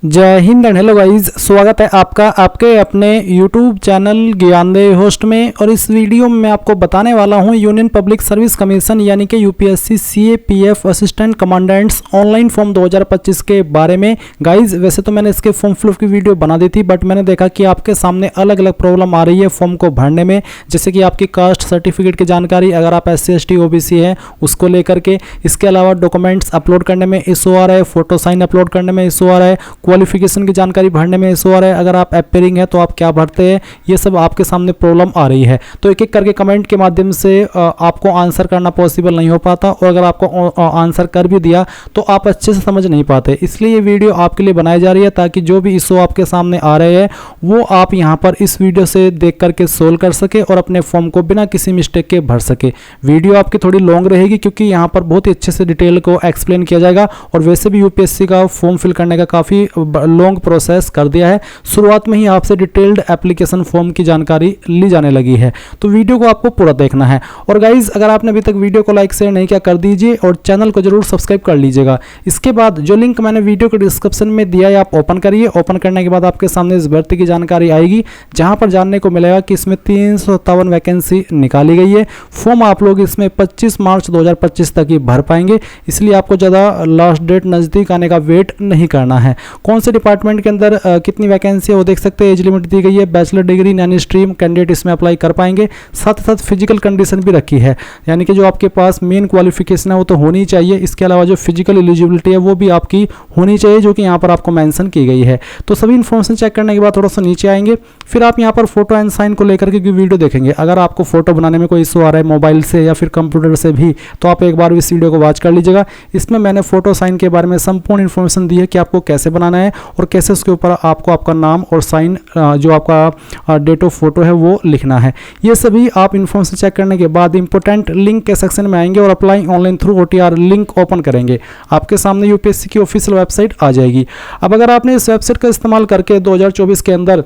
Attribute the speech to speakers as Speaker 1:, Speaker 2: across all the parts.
Speaker 1: जय Hind and hello guys, स्वागत है आपका आपके अपने YouTube चैनल ज्ञानदेव होस्ट में। और इस वीडियो में मैं आपको बताने वाला हूं यूनियन पब्लिक सर्विस कमीशन यानी कि UPSC CAPF assistant commandants online form 2025 के बारे में। गाइस वैसे तो मैंने इसके फॉर्म फिलअप की वीडियो बना दी थी, बट मैंने देखा कि आपके सामने अलग अलग प्रॉब्लम आ रही है फॉर्म को भरने में, जैसे कि आपकी कास्ट सर्टिफिकेट की जानकारी अगर आप SC ST OBC हैं उसको लेकर के, इसके अलावा डॉक्यूमेंट्स अपलोड करने में इशू आ रहा है, फोटो साइन अपलोड करने में इशू आ रहा है, क्वालिफिकेशन की जानकारी भरने में इशू आ रहा है, अगर आप अपेयरिंग है तो आप क्या भरते हैं, ये सब आपके सामने प्रॉब्लम आ रही है। तो एक एक करके कमेंट के माध्यम से आपको आंसर करना पॉसिबल नहीं हो पाता, और अगर आपको आंसर कर भी दिया तो आप अच्छे से समझ नहीं पाते। इसलिए ये वीडियो आपके लिए बनाई जा रही है ताकि जो भी इशू आपके सामने आ रहे हैं वो आप यहाँ पर इस वीडियो से देख करके सोल्व कर सके और अपने फॉर्म को बिना किसी मिस्टेक के भर सके। वीडियो आपकी थोड़ी लॉन्ग रहेगी क्योंकि यहाँ पर बहुत ही अच्छे से डिटेल को एक्सप्लेन किया जाएगा, और वैसे भी यूपीएससी का फॉर्म फिल करने का काफ़ी लॉन्ग प्रोसेस कर दिया है। शुरुआत में ही आपसे डिटेल्ड एप्लीकेशन फॉर्म की जानकारी ली जाने लगी है, तो वीडियो को आपको पूरा देखना है। और गाइज अगर आपने अभी तक वीडियो को लाइक शेयर नहीं किया कर दीजिए, और चैनल को जरूर सब्सक्राइब कर लीजिएगा। इसके बाद जो लिंक मैंने वीडियो के डिस्क्रिप्शन में दिया है आप ओपन करिए। ओपन करने के बाद आपके सामने इस भर्ती की जानकारी आएगी, जहां पर जानने को मिलेगा कि इसमें 357 वैकेंसी निकाली गई है। फॉर्म आप लोग इसमें 25 मार्च 2025 तक ही भर पाएंगे, इसलिए आपको ज़्यादा लास्ट डेट नज़दीक आने का वेट नहीं करना है। कौन से डिपार्टमेंट के अंदर कितनी वैकेंसी है वो देख सकते हैं। एज लिमिट दी गई है, बैचलर डिग्री यानी स्ट्रीम कैंडिडेट इसमें अप्लाई कर पाएंगे। साथ ही साथ फिजिकल कंडीशन भी रखी है, यानी कि जो आपके पास मेन क्वालिफिकेशन है वो तो होनी चाहिए, इसके अलावा जो फिजिकल एलिजिबिलिटी है वो भी आपकी होनी चाहिए, जो कि यहाँ पर आपको मेंशन की गई है। तो सभी इन्फॉर्मेशन चेक करने के बाद थोड़ा सा नीचे आएंगे, फिर आप यहाँ पर फोटो एंड साइन को लेकर के वीडियो देखेंगे। अगर आपको फोटो बनाने में कोई इशू आ रहा है मोबाइल से या फिर कंप्यूटर से भी, तो आप एक बार इस वीडियो को वॉच कर लीजिएगा। इसमें मैंने फोटो साइन के बारे में संपूर्ण इन्फॉर्मेशन दी है कि आपको कैसे बनाना है और कैसे उसके ऊपर आपको आपका नाम और साइन जो आपका डेट ऑफ फोटो है वो लिखना है। ये सभी आप इन्फॉर्मेशन चेक करने के बाद इंपॉर्टेंट लिंक के सेक्शन में आएंगे और apply online through OTR link open करेंगे। आपके सामने यूपीएससी की ऑफिशियल वेबसाइट आ जाएगी। अब अगर आपने इस वेबसाइट का इस्तेमाल करके 2024 के अंदर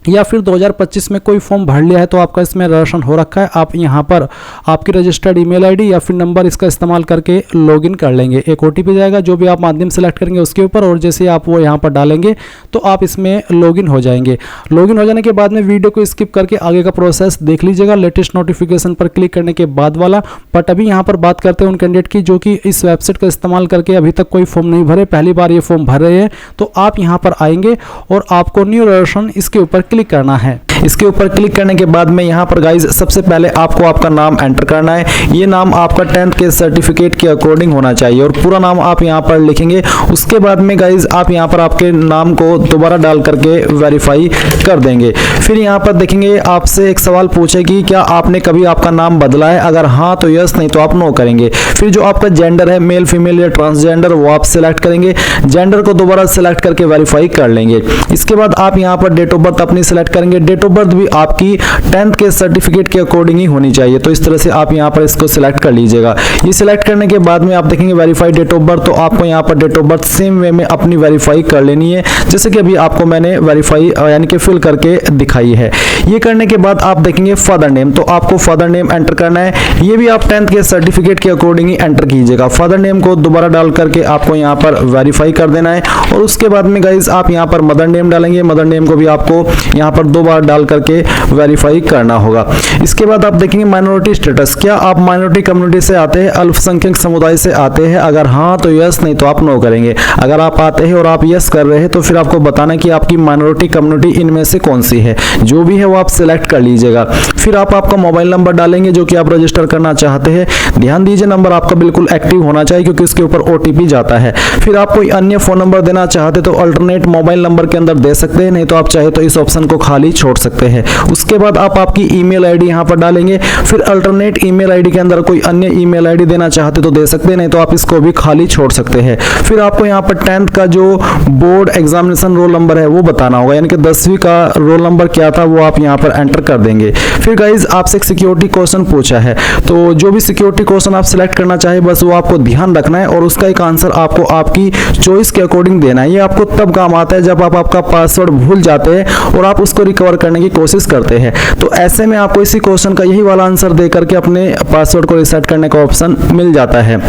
Speaker 1: या फिर 2025 में कोई फॉर्म भर लिया है तो आपका इसमें रजिस्ट्रेशन हो रखा है, आप यहाँ पर आपकी रजिस्टर्ड ईमेल आईडी या फिर नंबर इसका इस्तेमाल करके लॉगिन कर लेंगे। एक OTP जाएगा, जो भी आप माध्यम सेलेक्ट करेंगे उसके ऊपर, और जैसे आप वो यहाँ पर डालेंगे तो आप इसमें लॉगिन हो जाएंगे। लॉगिन हो जाने के बाद में वीडियो को स्किप करके आगे का प्रोसेस देख लीजिएगा, लेटेस्ट नोटिफिकेशन पर क्लिक करने के बाद वाला। बट अभी यहाँ पर बात करते हैं उन कैंडिडेट की जो कि इस वेबसाइट का इस्तेमाल करके अभी तक कोई फॉर्म नहीं भरे, पहली बार ये फॉर्म भर रहे हैं। तो आप यहाँ पर आएंगे और आपको न्यू रजिस्ट्रेशन इसके ऊपर क्लिक करना है। इसके ऊपर क्लिक करने के बाद में यहाँ पर गाइज सबसे पहले आपको आपका नाम एंटर करना है। ये नाम आपका 10th के सर्टिफिकेट के अकॉर्डिंग होना चाहिए, और पूरा नाम आप यहाँ पर लिखेंगे। उसके बाद में गाइज आप यहाँ पर आपके नाम को दोबारा डाल करके वेरीफाई कर देंगे। फिर यहाँ पर देखेंगे आपसे एक सवाल पूछेगी क्या आपने कभी आपका नाम बदला है, अगर हाँ तो यस, नहीं तो आप नो करेंगे। फिर जो आपका जेंडर है मेल फीमेल या ट्रांसजेंडर वो आप सिलेक्ट करेंगे, जेंडर को दोबारा सिलेक्ट करके वेरीफाई कर लेंगे। इसके बाद आप यहाँ पर डेट ऑफ बर्थ अपनी सिलेक्ट करेंगे। डेट ऑफ बर्थ भी आपकी 10th के सर्टिफिकेट के अकॉर्डिंग ही होनी चाहिए, तो इस तरह से आप यहाँ पर इसको सिलेक्ट कर लीजिएगा। ये सिलेक्ट करने के बाद में आप देखेंगे वेरीफाई डेट ऑफ बर्थ, तो आपको यहाँ पर date of birth same way में अपनी वेरीफाई कर लेनी है, जैसे कि अभी आपको मैंने वेरीफाई यानी कि फिल करके दिखाई है। ये करने के बाद आप देखेंगे फादर नेम, तो आपको फादर नेम एंटर करना है। ये भी आप 10th के सर्टिफिकेट के अकॉर्डिंग ही एंटर कीजिएगा। फादर नेम को दोबारा डाल करके आपको यहाँ पर वेरीफाई कर देना है, और उसके बाद में गाइज आप यहाँ पर मदर नेम डालेंगे। मदर नेम को भी आपको यहाँ पर 2 बार डाल करके वेरीफाई करना होगा। इसके बाद आप देखेंगे माइनॉरिटी स्टेटस, क्या आप माइनॉरिटी कम्युनिटी से आते हैं, अल्पसंख्यक समुदाय से आते हैं, अगर हाँ तो यस, नहीं तो आप नो करेंगे। अगर आप आते हैं और आप यस कर रहे हैं तो फिर आपको बताना कि आपकी माइनॉरिटी कम्युनिटी इनमें से कौन सी है, जो भी है वो आप सिलेक्ट कर लीजिएगा। फिर आप आपका मोबाइल नंबर डालेंगे जो कि आप रजिस्टर करना चाहते हैं। ध्यान दीजिए नंबर आपका बिल्कुल एक्टिव होना चाहिए क्योंकि इसके ऊपर OTP जाता है। फिर आप कोई अन्य फोन नंबर देना चाहते तो अल्टरनेट मोबाइल नंबर के अंदर दे सकते हैं, नहीं तो आप चाहे तो इस ऑप्शन को खाली छोड़ सकते हैं। उसके बाद आप आपकी ईमेल आईडी यहाँ पर डालेंगे। फिर अल्टरनेट ईमेल आईडी के अंदर कोई अन्य ईमेल आईडी देना चाहते तो दे सकते हैं, नहीं तो आप इसको भी खाली छोड़ सकते हैं। फिर आपको यहाँ पर 10th का जो बोर्ड एग्जामिनेशन रोल नंबर है वो बताना होगा, यानी कि 10वीं का रोल नंबर क्या था वो आप यहाँ पर एंटर कर देंगे। फिर गाइज आपसे एक सिक्योरिटी क्वेश्चन पूछा है, तो जो भी सिक्योरिटी क्वेश्चन आप सिलेक्ट करना चाहे बस वो आपको ध्यान रखना है, और उसका एक आंसर आपको आपकी चॉइस के अकॉर्डिंग देना है। ये आपको तब काम आता है जब आप आपका पासवर्ड भूल जाते हैं और आप उसको रिकवर करने की कोशिश करते हैं। तो ऐसे में आपको इसी क्वेश्चन का यही वाला आंसर दे करके अपने पासवर्ड को रीसेट करने का ऑप्शन मिल जाता है।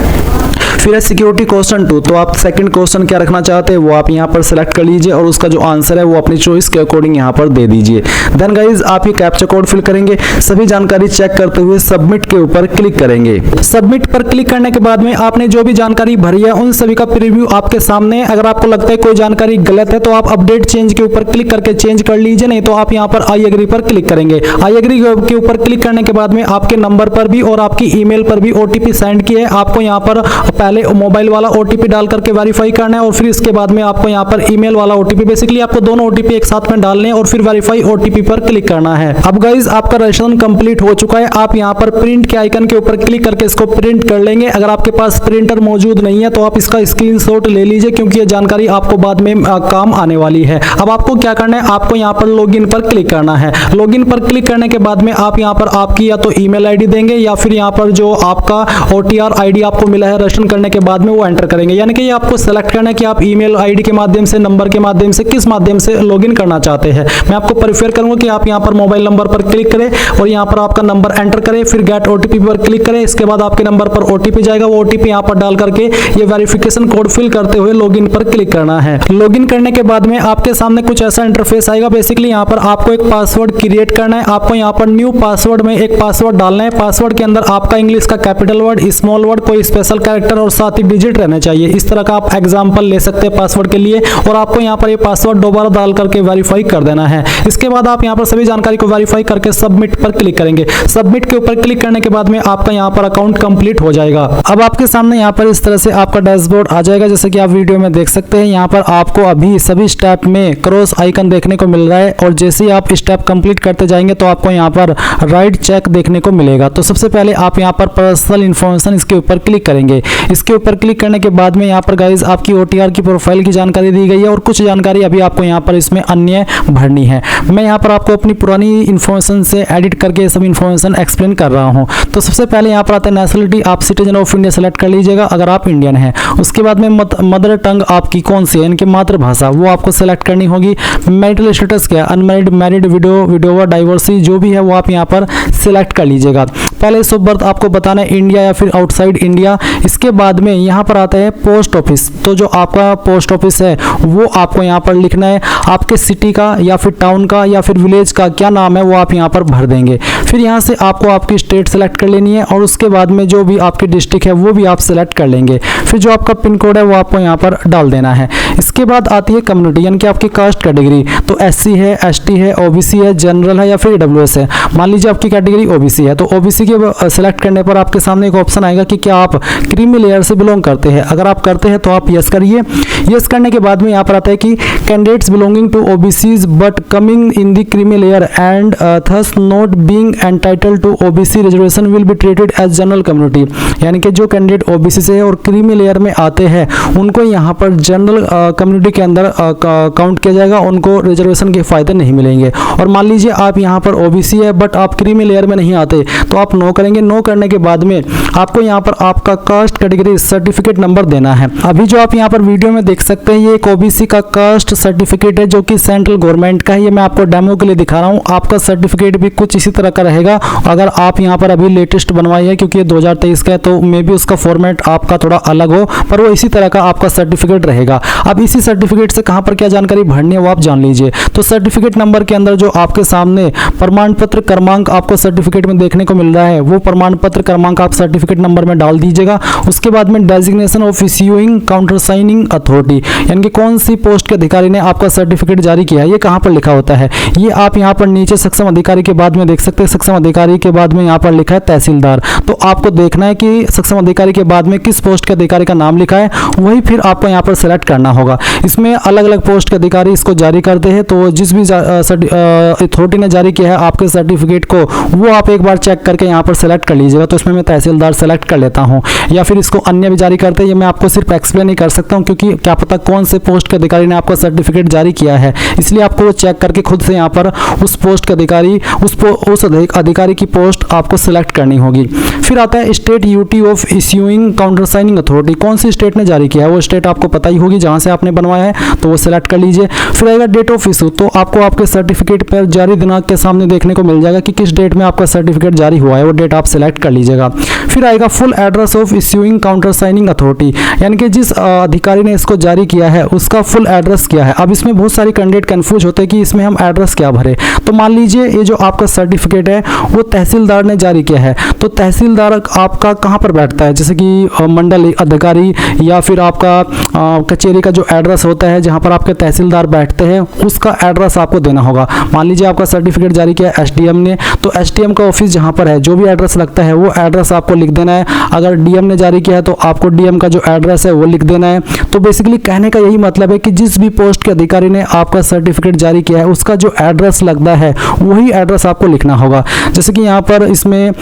Speaker 1: फिर है सिक्योरिटी क्वेश्चन 2, तो आप सेकंड क्वेश्चन क्या रखना चाहते हैं वो आप यहाँ पर सिलेक्ट कर लीजिए और उसका जो आंसर है वो अपनी चॉइस के अकॉर्डिंग यहाँ पर दे दीजिए। देन गाइज आप ये कैप्चा कोड फिल करेंगे, सभी जानकारी चेक करते हुए सबमिट के ऊपर क्लिक करेंगे। सबमिट पर क्लिक करने के बाद में आपने जो भी जानकारी भरी है उन सभी का प्रीव्यू आपके सामने। अगर आपको लगता है कोई जानकारी गलत है तो आप अपडेट चेंज के ऊपर क्लिक करके चेंज कर लीजिए, नहीं तो आप यहाँ पर आई एग्री पर क्लिक करेंगे। आई एग्री के ऊपर क्लिक करने के बाद में आपके नंबर पर भी और आपकी ईमेल पर भी ओटीपी सेंड किया है। आपको यहाँ पर पहले मोबाइल वाला ओटीपी डाल करके वेरीफाई करना है और फिर इसके बाद में आपको यहाँ पर ईमेल वाला ओटीपी, बेसिकली आपको दोनों ओटीपी एक साथ में डालने हैं और फिर वेरीफाई ओटीपी पर क्लिक करना है। अब गाइज आपका रजिस्ट्रेशन कंप्लीट हो चुका है। आप यहाँ पर प्रिंट के आइकन के ऊपर क्लिक करके इसको प्रिंट कर लेंगे। अगर आपके पास प्रिंटर मौजूद नहीं है तो आप इसका स्क्रीनशॉट ले लीजिए, क्योंकि ये जानकारी आपको बाद में काम आने वाली है। अब आपको क्या करना है, आपको यहाँ पर लॉगिन पर क्लिक करना है। लॉगिन पर क्लिक करने के बाद में आप यहाँ पर आपकी या तो ईमेल आईडी देंगे या फिर यहाँ पर जो आपका OTR आईडी आपको मिला है रजिस्ट्रेशन करने के बाद में वो एंटर करेंगे। यानी कि ये आपको सेलेक्ट करना है कि आप ईमेल आईडी के माध्यम से, नंबर के माध्यम से, किस माध्यम से लॉगिन करना चाहते हैं। मैं आपको प्रेफर करूंगा कि आप यहाँ पर मोबाइल नंबर पर क्लिक करें और यहाँ पर आपका नंबर एंटर करें, फिर गेट OTP पर क्लिक करें। इसके बाद आपके नंबर पर OTP जाएगा, वो OTP यहाँ पर डाल करके ये वेरिफिकेशन कोड फिल करते हुए लॉगिन पर क्लिक करना है। लॉगिन करने के बाद में आपके सामने कुछ ऐसा इंटरफेस आएगा। बेसिकली यहाँ पर आपको एक पासवर्ड क्रिएट करना है। आपको यहाँ पर न्यू पासवर्ड में एक पासवर्ड डालना है। पासवर्ड के अंदर आपका इंग्लिश का कैपिटल वर्ड, स्मॉल वर्ड, कोई स्पेशल कैरेक्टर और साथ ही डिजिट रहना चाहिए। इस तरह का आप एग्जांपल ले सकते हैं पासवर्ड के लिए और आपको यहाँ पर ये पासवर्ड दोबारा डाल करके वेरीफाई कर देना है। इसके बाद आप यहाँ पर सभी जानकारी को वेरीफाई करके सबमिट पर क्लिक करेंगे। सबमिट के ऊपर क्लिक करने के बाद में आपका यहाँ पर अकाउंट कंप्लीट हो जाएगा। अब आपके सामने यहाँ पर इस तरह से आपका डैशबोर्ड आ जाएगा, जैसे कि आप वीडियो में देख सकते हैं। यहाँ पर आपको अभी सभी स्टेप में क्रॉस आइकन देखने को मिल रहा है और जैसे ही आप स्टेप कंप्लीट करते जाएंगे तो आपको यहाँ पर राइट चेक देखने को मिलेगा। तो सबसे पहले आप यहाँ पर पर्सनल इन्फॉर्मेशन इसके ऊपर क्लिक करेंगे। इसके ऊपर क्लिक करने के बाद में यहाँ पर गाइज आपकी OTR की प्रोफाइल की जानकारी दी गई है और कुछ जानकारी अभी आपको यहाँ पर इसमें अन्य भरनी है। मैं यहाँ पर आपको अपनी पुरानी इन्फॉर्मेशन से एडिट करके सब इन्फॉर्मेशन एक्सप्लेन कर रहा हूँ। तो सबसे पहले यहाँ पर आता है नेशनलिटी, आप सिटीजन ऑफ इंडिया सेलेक्ट कर लीजिएगा अगर आप इंडियन हैं। उसके बाद में मदर टंग आपकी कौन सी है, इनकी मातृभाषा, वो आपको सेलेक्ट करनी होगी। मैरिटल स्टेटस क्या है, unmarried, married, window, widower, divorcee, जो भी है वो आप यहाँ पर सिलेक्ट कर लीजिएगा। पहले ऑफ बर्थ आपको बताना है इंडिया या फिर आउटसाइड इंडिया। इसके बाद में यहाँ पर आता है पोस्ट ऑफिस, तो जो आपका पोस्ट ऑफिस है वो आपको यहाँ पर लिखना है। आपके सिटी का या फिर टाउन का या फिर विलेज का क्या नाम है वो आप यहाँ पर भर देंगे। फिर यहाँ से आपको आपकी स्टेट सेलेक्ट कर लेनी है और उसके बाद में जो भी आपकी डिस्ट्रिक्ट है वो भी आप सेलेक्ट कर लेंगे। फिर जो आपका पिन कोड है वो आपको यहाँ पर डाल देना है। इसके बाद आती है कम्युनिटी, यानी कि आपकी कास्ट कैटेगरी, तो SC है, ST है, OBC है, जनरल है या फिर AWS है। मान लीजिए आपकी कैटेगरी OBC है तो OBC के सेलेक्ट करने पर आपके सामने एक ऑप्शन आएगा कि क्या आप क्रीमी लेयर से बिलोंग करते हैं। अगर आप करते हैं तो आप यस करिए। यस करने के बाद में यहाँ पर आता है कि candidates belonging to OBCs but coming in the creamy layer and thus not being entitled to OBC reservation will be treated as general community. यानी कि जो कैंडिडेट OBC से है और क्रीमी लेयर में आते हैं उनको यहाँ पर जनरल कम्युनिटी के अंदर काउंट किया जाएगा, उनको रिजर्वेशन के फायदे नहीं मिलेंगे। और मान लीजिए आप यहाँ पर OBC है बट आप क्रीमी लेयर में नहीं आते तो आप नो करेंगे। नो करने के बाद में आपको यहाँ पर आपका कास्ट कैटेगरी सर्टिफिकेट नंबर देना है। अभी जो आप यहाँ पर वीडियो में देख सकते हैं ये एक OBC का कास्ट सर्टिफिकेट है जो कि सेंट्रल गवर्नमेंट का है। ये मैं आपको डेमो के लिए दिखा रहा हूँ। आपका सर्टिफिकेट भी कुछ इसी तरह का रहेगा। अगर आप यहाँ पर अभी लेटेस्ट बनवाई है क्योंकि ये 2023 का है तो मे बी उसका फॉर्मेट आपका थोड़ा अलग हो, पर वो इसी तरह का आपका सर्टिफिकेट रहेगा। अब इसी सर्टिफिकेट से कहाँ पर क्या जानकारी भरनी है वो आप जान लीजिए। तो सर्टिफिकेट नंबर के अंदर जो आपके सामने प्रमाण पत्र क्रमांक आपको सर्टिफिकेट में देखने को मिल रहा है वो प्रमाण पत्र क्रमांक आप सर्टिफिकेट नंबर में डाल दीजिएगा। उसके बाद में designation of issuing countersigning authority, यानी कि कौन सी पोस्ट के अधिकारी ने आपका सर्टिफिकेट जारी किया है, ये कहाँ पर लिखा होता है। ये आप यहाँ पर नीचे सक्षम अधिकारी के बाद में देख सकते हैं। सक्षम अधिकारी के बाद में यहाँ पर लिखा है तहसीलदार, तो आपको देखना है कि सक्षम अधिकारी के बाद में किस पोस्ट के अधिकारी का नाम लिखा है, वही फिर आपको यहाँ पर सेलेक्ट करना होगा। इसमें अलग अलग पोस्ट के अधिकारी इसको जारी करते हैं, तो जिस भी अथॉरिटी ने जारी किया है आपके सर्टिफिकेट को वो आप एक बार चेक करके यहाँ पर सेलेक्ट कर लीजिएगा। तो इसमें मैं तहसीलदार सेलेक्ट कर लेता हूँ, या फिर इसको अन्य भी जारी करते हैं। ये मैं आपको सिर्फ एक्सप्लेन नहीं कर सकता हूँ क्योंकि क्या पता कौन से पोस्ट के अधिकारी ने आपका सर्टिफिकेट जारी किया है, इसलिए आपको वो चेक करके खुद से यहाँ पर उस पोस्ट के अधिकारी उस अधिकारी की पोस्ट आपको सिलेक्ट करनी होगी। फिर आता है state duty of issuing countersigning authority, कौन सी स्टेट ने जारी किया है वो स्टेट आपको पता ही होगी जहाँ से आपने बनवाया है, तो वो सिलेक्ट कर लीजिए। फिर आएगा डेट ऑफ इशू, तो आपको आपके सर्टिफिकेट पर जारी दिनांक के सामने देखने को मिल जाएगा कि किस डेट में आपका सर्टिफिकेट जारी हुआ है, वो डेट आप सेलेक्ट कर लीजिएगा। फिर आएगा full address of issuing counter signing authority, यानी कि जिस अधिकारी ने इसको जारी किया है उसका फुल एड्रेस क्या है। अब इसमें बहुत सारी कैंडिडेट कंफ्यूज होते हैं कि इसमें हम एड्रेस क्या भरे। तो मान लीजिए ये जो आपका सर्टिफिकेट है वो तहसीलदार ने जारी किया है, तो तहसीलदार आपका कहाँ पर बैठता है, जैसे कि मंडल अधिकारी या फिर आपका कचेरी का जो एड्रेस होता है जहाँ पर आपके तहसीलदार बैठते हैं उसका एड्रेस आपको देना होगा। मान लीजिए आपका सर्टिफिकेट जारी किया एसडीएम ने, तो एसडीएम का ऑफिस जहाँ पर है जो भी एड्रेस लगता है वो एड्रेस आपको लिख देना है। अगर डीएम ने जारी किया है तो आपको डीएम का जो एड्रेस है वो लिख देना है। तो बेसिकली कहने का यही मतलब है कि जिस भी पोस्ट के अधिकारी ने आपका सर्टिफिकेट जारी किया है उसका जो एड्रेस लगता है वही एड्रेस आपको लिखना होगा। जैसे कि यहाँ पर इसमें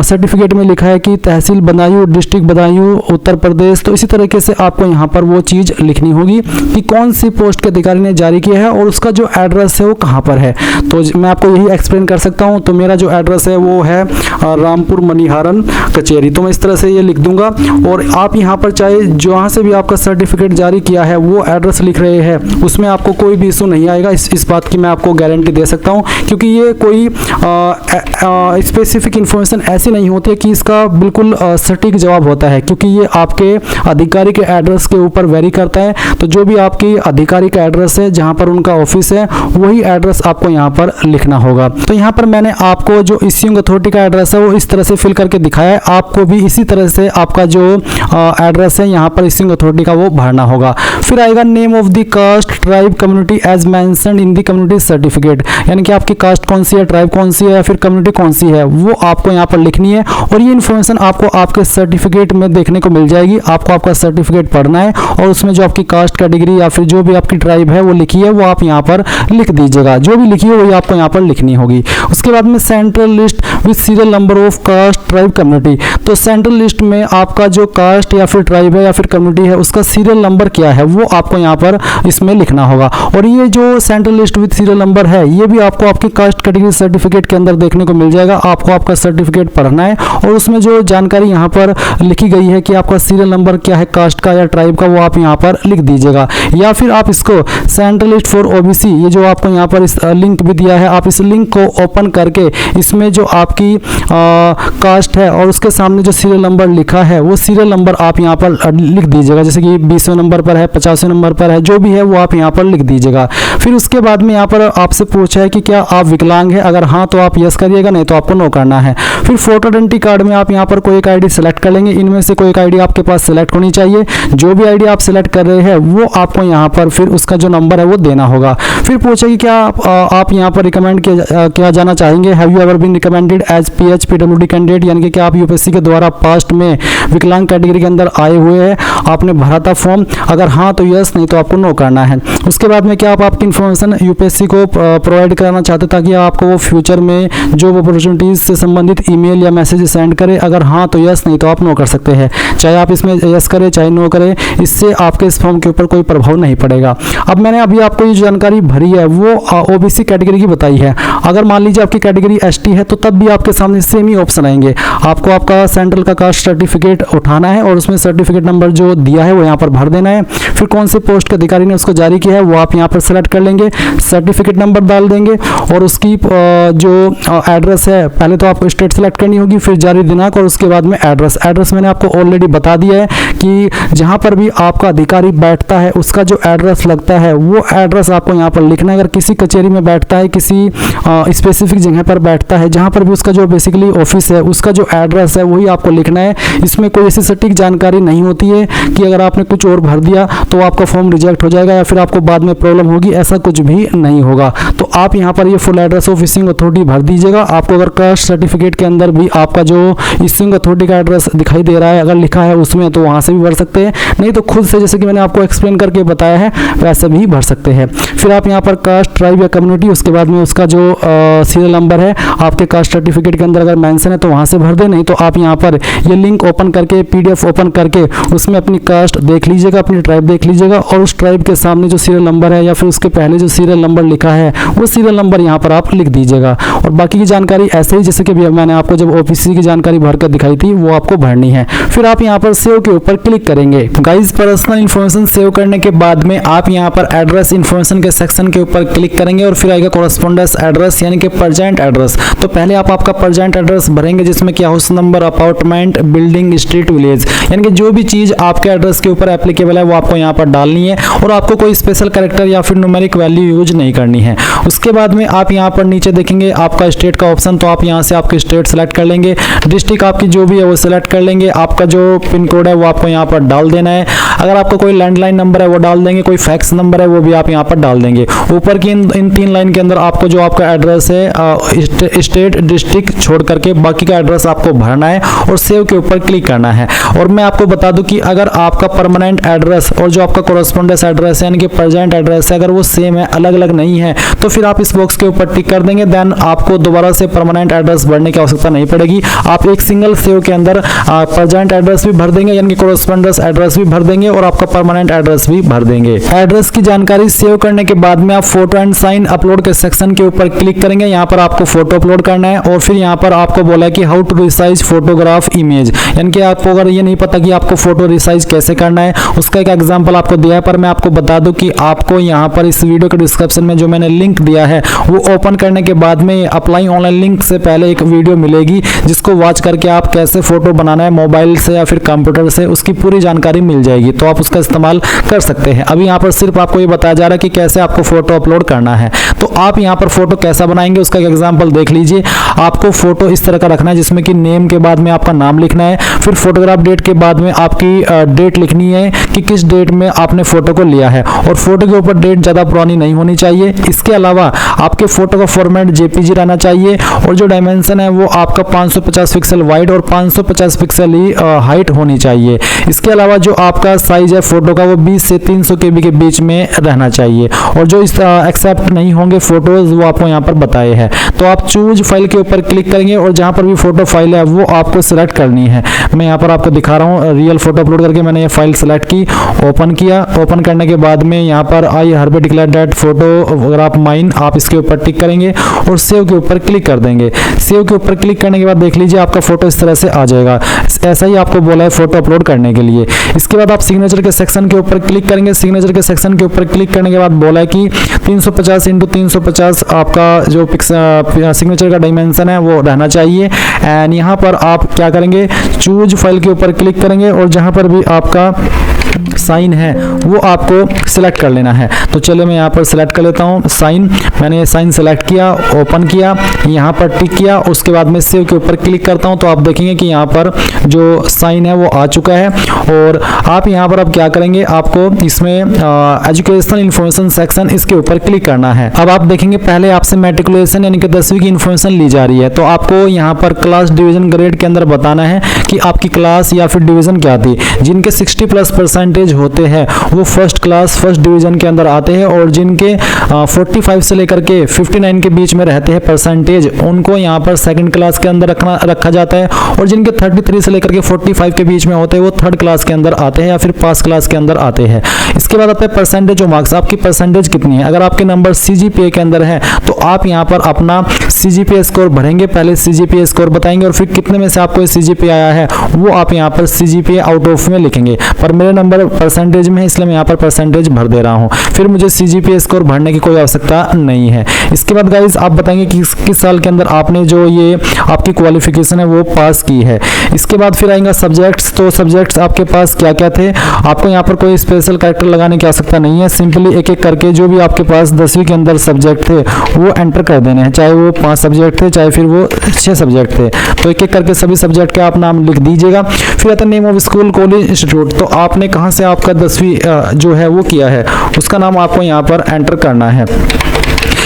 Speaker 1: सर्टिफिकेट में लिखा है कि तहसील बदायूं, डिस्ट्रिक्ट बदायूं, उत्तर प्रदेश, तो इसी तरीके से आपको यहाँ पर वो चीज़ लिखनी होगी कि कौन सी पोस्ट के अधिकारी ने जारी किया है और उसका जो एड्रेस है वो कहाँ पर है। तो मैं आपको यही एक्सप्लेन कर सकता हूँ। तो मेरा जो एड्रेस है वो है रामपुर मनिहारन कचेरी, तो मैं इस तरह से ये लिख दूंगा। और आप यहाँ पर चाहे जहाँ से भी आपका सर्टिफिकेट जारी किया है वो एड्रेस लिख रहे हैं उसमें आपको कोई भी इशू नहीं आएगा। इस बात की मैं आपको गारंटी दे सकता हूँ, क्योंकि ये कोई स्पेसिफिक इन्फॉर्मेशन ऐसी नहीं होती है कि इसका बिल्कुल सटीक जवाब होता है, क्योंकि ये आपके अधिकारी के एड्रेस के ऊपर वेरी करता है। तो जो भी आपकी अधिकारी का एड्रेस है जहाँ पर उनका ऑफिस है वही एड्रेस आपको यहाँ पर लिखना होगा। तो यहाँ पर मैंने आपको जो इश्यूइंग अथॉरिटी का एड्रेस है वो इस तरह से फिल करके दिखाया है, आपको भी इसी तरह से आपका जो एड्रेस है यहाँ पर इश्यूइंग अथॉरिटी का वो भरना होगा। फिर आएगा name of the caste tribe community as mentioned in the community certificate, यानी कि आपकी कास्ट कौन सी है, ट्राइब कौन सी है या फिर कम्युनिटी कौन सी है वो आपको यहाँ पर लिखनी है। और ये इन्फॉर्मेशन आपको आपके सर्टिफिकेट में देखने को मिल जाएगी। आपको आपका सर्टिफिकेट पढ़ना है और उसमें जो आपकी कास्ट कैटेगरी या फिर जो भी आपकी ट्राइब है वो लिखी है वो आप यहाँ पर लिख दीजिएगा। जो भी लिखी है वही आपको यहाँ पर लिखनी होगी। उसके बाद में central list with serial number of caste tribe community, तो सेंट्रल लिस्ट में आपका जो कास्ट या फिर ट्राइब है या फिर कम्युनिटी है उसका सीरियल नंबर क्या है वो आपको यहाँ पर इसमें लिखना होगा। और ये जो central list with serial number है ये भी आपको आपके कास्ट कैटेगरी सर्टिफिकेट के अंदर देखने को मिल जाएगा। आपको आपका सर्टिफिकेट पढ़ना है और उसमें जो जानकारी यहाँ पर लिखी गई है कि आपका सीरियल नंबर क्या है कास्ट का या ट्राइब का वो आप यहाँ पर लिख दीजिएगा। या फिर आप इसको सेंट्रल लिस्ट फॉर ओबीसी, ये जो आपको यहाँ पर इस लिंक भी दिया है, आप इस लिंक को ओपन करके इसमें जो आपकी कास्ट है और उसके सामने जो सीरियल नंबर लिखा है वो सीरियल नंबर आप यहाँ पर लिख दीजिएगा। जैसे कि 20वें नंबर पर है, 50वें नंबर पर है, जो भी है वो आप यहाँ पर लिख दीजिएगा। फिर उसके बाद में यहाँ पर आपसे पूछा है कि क्या आप विकलांग है, अगर हाँ तो आप यस करिएगा, नहीं तो आपको नो करना है। फिर फोटो आइडेंटिटी कार्ड में आप यहाँ पर कोई एक आईडी सेलेक्ट कर लेंगे, इनमें से कोई एक आईडी आपके पास सेलेक्ट होनी चाहिए। जो भी आईडी आप सेलेक्ट कर रहे हैं वो आपको यहाँ पर फिर उसका जो नंबर है वो देना होगा। फिर पूछे कि क्या आप यहाँ पर रिकमेंड किया जाना चाहेंगे, have you ever been recommended as PHPWD candidate, यानी कि क्या आप यूपीएससी के द्वारा पास्ट में विकलांग कैटेगरी के अंदर आए हुए हैं, आपने भरा था फॉर्म, अगर हाँ तो यस, नहीं तो आपको नो करना है। उसके बाद में क्या आप आपकी इन्फॉर्मेशन यूपीएससी को प्रोवाइड कराना चाहते ताकि आपको वो फ्यूचर में जॉब अपॉर्चुनिटीज से संबंधित ईमेल या मैसेज सेंड करे, अगर हाँ तो यस, नहीं तो आप नो कर सकते हैं। चाहे आप इसमें यस करें चाहे नो करें, इससे आपके इस फॉर्म के ऊपर कोई प्रभाव नहीं पड़ेगा। अब मैंने अभी आपको ये जानकारी भरी है वो ओबीसी कैटेगरी की बताई है। अगर मान लीजिए आपकी कैटेगरी एसटी है तो तब भी आपके सामने सेम ही ऑप्शन आएंगे। आपको आपका सेंट्रल का कास्ट सर्टिफिकेट उठाना है और उसमें सर्टिफिकेट नंबर जो दिया है वो यहाँ पर भर देना है। फिर कौन से पोस्ट के अधिकारी ने उसको जारी किया है वो आप यहाँ पर सेलेक्ट कर लेंगे, सर्टिफिकेट नंबर डाल देंगे और उसकी जो एड्रेस है पहले तो आपको स्टेट सेलेक्ट करनी होगी, फिर जारी दिनांक और उसके बाद में एड्रेस मैंने आपको ऑलरेडी बता दिया है कि जहाँ पर भी आपका अधिकारी बैठता है उसका जो एड्रेस लगता है वो एड्रेस आपको यहाँ पर लिखना है। अगर किसी कचेरी में बैठता है, किसी स्पेसिफिक जगह पर बैठता है, जहाँ पर भी उसका जो बेसिकली ऑफिस है उसका जो एड्रेस है वही आपको लिखना है। इसमें कोई ऐसी सटीक जानकारी नहीं होती है कि अगर आपने कुछ और भर दिया तो आपका फॉर्म रिजेक्ट हो जाएगा या फिर आपको बाद में प्रॉब्लम होगी, ऐसा कुछ भी नहीं होगा। तो आप यहाँ पर ये full address of issuing authority भर दीजिएगा। आपको अगर कास्ट सर्टिफिकेट के अंदर भी आपका जो इश्यूइंग अथॉरिटी का एड्रेस दिखाई दे रहा है अगर लिखा है उसमें तो वहाँ से भी भर सकते हैं, नहीं तो खुद से जैसे कि मैंने आपको एक्सप्लेन करके बताया है वैसे भी भर सकते हैं। फिर आप यहाँ पर कास्ट ट्राइब या कम्युनिटी, उसके बाद में उसका जो सीरियल नंबर है आपके कास्ट सर्टिफिकेट के अंदर अगर मेंशन है तो वहाँ से भर दे, नहीं तो आप यहाँ पर ये लिंक ओपन करके PDF ओपन करके उसमें अपनी कास्ट देख लीजिएगा, अपनी ट्राइब देख लीजिएगा और उस ट्राइब के सामने जो सीरियल नंबर है या फिर उसके पहले जो सीरियल नंबर लिखा है वो सीरियल नंबर यहाँ पर आप लिख दीजिएगा। और बाकी की जानकारी ऐसे ही जैसे कि मैंने आपको जब ओबीसी की जानकारी भर कर दिखाई थी वो आपको भरनी है। फिर आप यहाँ पर सेव के ऊपर क्लिक करेंगे। गाइस, पर्सनल इन्फॉर्मेशन सेव करने के बाद में आप यहाँ पर एड्रेस इन्फॉर्मेशन के सेक्शन के ऊपर क्लिक करेंगे और फिर आएगा कॉरेस्पॉन्डेंस एड्रेस। एड्रेस यानी कि प्रेजेंट एड्रेस। तो पहले आप आपका प्रेजेंट एड्रेस भरेंगे जिसमें क्या house number, apartment, building, street, village, यानी कि जो भी चीज़ आपके एड्रेस के ऊपर एप्लीकेबल है वो आपको यहाँ पर डालनी है और आपको कोई स्पेशल कैरेक्टर या फिर न्यूमेरिक वैल्यू यूज नहीं करनी है। उसके बाद में आप यहाँ पर नीचे देखेंगे आपका स्टेट का ऑप्शन, तो आप यहाँ से आपके स्टेट सेलेक्ट कर लेंगे, डिस्ट्रिक्ट आपकी जो भी है वो सेलेक्ट कर लेंगे, आपका जो पिन कोड है वो आपको यहाँ पर डाल देना है। अगर आपका कोई लैंडलाइन नंबर है वो डाल देंगे, कोई फैक्स नंबर है वो भी आप यहाँ पर डाल देंगे। ऊपर की इन 3 लाइन के अंदर आपको जो आपका एड्रेस है स्टेट डिस्ट्रिक्ट छोड़ करके बाकी का एड्रेस आपको भरना है और सेव के ऊपर क्लिक करना है। और मैं आपको बता दूं कि अगर आपका परमानेंट एड्रेस और जो आपका कोरेस्पोंडेंस एड्रेस है यानी कि प्रेजेंट एड्रेस है अगर वो सेम है, अलग अलग नहीं है, तो फिर आप इस बॉक्स के ऊपर टिक कर देंगे, देन आपको दोबारा से परमानेंट एड्रेस भरने की आवश्यकता नहीं पड़ेगी। आप एक सिंगल सेव के अंदर प्रेजेंट एड्रेस भी भर देंगे यानी कि कोरेस्पोंडेंस एड्रेस भी भर देंगे और आपका परमानेंट एड्रेस भी भर देंगे। एड्रेस की जानकारी सेव करने के बाद में आप फोटो एंड साइन अपलोड के सेक्शन के ऊपर क्लिक करेंगे। यहाँ पर आपको फोटो अपलोड करना है और फिर यहाँ पर आपको बोला है कि how to resize photograph image, यानी कि आपको अगर ये नहीं पता कि आपको फोटो रिसाइज कैसे करना है उसका एक एग्जांपल आपको दिया है, पर मैं आपको बता दूं कि आपको यहाँ पर इस वीडियो के डिस्क्रिप्शन में जो मैंने लिंक दिया है वो ओपन करने के बाद में अप्लाई ऑनलाइन लिंक से पहले एक वीडियो मिलेगी जिसको वॉच करके आप कैसे फोटो बनाना है मोबाइल से या फिर कंप्यूटर से उसकी पूरी जानकारी मिल जाएगी, तो आप उसका इस्तेमाल कर सकते हैं। अभी यहाँ पर सिर्फ आपको ये बताया जा रहा है कि कैसे आपको फोटो अपलोड करना है। तो आप यहाँ पर फोटो कैसा बनाएंगे उसका एक एग्जाम्पल देख लीजिए। आपको फोटो इस तरह का रखना है जिसमें कि नेम के बाद में आपका नाम लिखना है, फिर फोटोग्राफ डेट के बाद में आपकी डेट लिखनी है कि किस डेट में आपने फोटो को लिया है और फोटो के ऊपर डेट ज़्यादा पुरानी नहीं होनी चाहिए। इसके अलावा आपके फोटो का फॉर्मेट जेपीजी रहना चाहिए और जो डायमेंशन है वो आपका 550 पिक्सल वाइड और 550 पिक्सल ही हाइट होनी चाहिए। इसके अलावा जो आपका साइज है फोटो का वो 20 से 300 KB के बीच में रहना चाहिए और जो इस एक्सेप्ट नहीं होंगे फोटोज वो आपको यहाँ पर बताए हैं। तो आप चूज फाइल के ऊपर क्लिक करेंगे और जहाँ पर भी फोटो फाइल है वो आपको सिलेक्ट करनी है। मैं यहाँ पर आपको दिखा रहा हूँ रियल फोटो अपलोड करके मैंने ये फाइल सेलेक्ट की, ओपन किया। ओपन करने के बाद में यहाँ पर आई हरबे डिक्लेयर दैट फोटोग्राफ माइन, आप इसके ऊपर टिक करेंगे और सेव के ऊपर क्लिक कर देंगे। सेव के ऊपर क्लिक करने के बाद देख लीजिए आपका फोटो इस तरह से आ जाएगा। ऐसा ही आपको बोला है फोटो अपलोड करने के लिए। इसके बाद आप सिग्नेचर के सेक्शन के ऊपर क्लिक करेंगे। सिग्नेचर के सेक्शन के ऊपर क्लिक करने के बाद बोला है कि 350 × 350 आपका जो सिग्नेचर का डायमेंशन है वो रहना चाहिए। एंड यहाँ पर आप क्या करेंगे, चूज फाइल के ऊपर क्लिक करेंगे और जहाँ पर भी आपका साइन है वो आपको सिलेक्ट कर लेना है। तो चलिए मैं यहाँ पर सिलेक्ट कर लेता हूँ साइन। मैंने साइन सेलेक्ट किया, ओपन किया, यहाँ पर टिक किया, उसके बाद में सेव के ऊपर क्लिक करता हूँ तो आप देखेंगे कि यहाँ पर जो साइन है वो आ चुका है। और आप यहाँ पर अब क्या करेंगे, आपको इसमें एजुकेशनल इन्फॉर्मेशन सेक्शन इसके ऊपर क्लिक करना है। अब आप देखेंगे पहले आपसे मैट्रिकुलेशन यानी कि 10वीं की इन्फॉर्मेशन ली जा रही है, तो आपको यहाँ पर क्लास, डिवीजन, ग्रेड के अंदर बताना है कि आपकी क्लास या फिर डिवीजन क्या थी। जिनके 60+ % होते हैं वो फर्स्ट क्लास फर्स्ट डिवीजन के अंदर आते हैं और जिनके 45 से लेकर के 59 के बीच में रहते हैं परसेंटेज उनको यहाँ पर सेकंड क्लास के अंदर रखा जाता है और जिनके 33 से लेकर के 45 के बीच में होते हैं वो थर्ड क्लास के अंदर आते हैं या फिर पास क्लास के अंदर आते हैं। इसके बाद आता है परसेंटेज ऑफ मार्क्स, आपकी परसेंटेज कितनी है। अगर आपके नंबर CGPA के अंदर है तो आप यहाँ पर अपना CGPA स्कोर भरेंगे, पहले CGPA स्कोर बताएंगे और फिर कितने में से आपको CGPA आया है वो आप यहाँ पर CGPA आउट ऑफ में लिखेंगे। पर मेरे नंबर परसेंटेज में है इसलिए मैं यहाँ पर परसेंटेज भर दे रहा हूँ, फिर मुझे CGPA स्कोर भरने की कोई आवश्यकता नहीं है। इसके बाद गाइज आप बताएंगे कि किस साल के अंदर आपने जो ये आपकी क्वालिफिकेशन है वो पास की है। इसके बाद फिर आएगा सब्जेक्ट्स, तो सब्जेक्ट्स आपके पास क्या क्या थे। आपको यहाँ पर कोई स्पेशल कैरेक्टर लगाने की आवश्यकता नहीं है, सिंपली एक एक करके जो भी आपके पास 10वीं के अंदर सब्जेक्ट थे वो एंटर कर देने हैं, चाहे वो 5 सब्जेक्ट थे चाहे फिर वो 6 सब्जेक्ट थे। तो एक एक करके सभी सब्जेक्ट का आप नाम लिख दीजिएगा। फिर आता है name of school, college, institute, तो आपने कहाँ से आपका 10वीं जो है वो किया है उसका नाम आपको यहाँ पर एंटर करना है।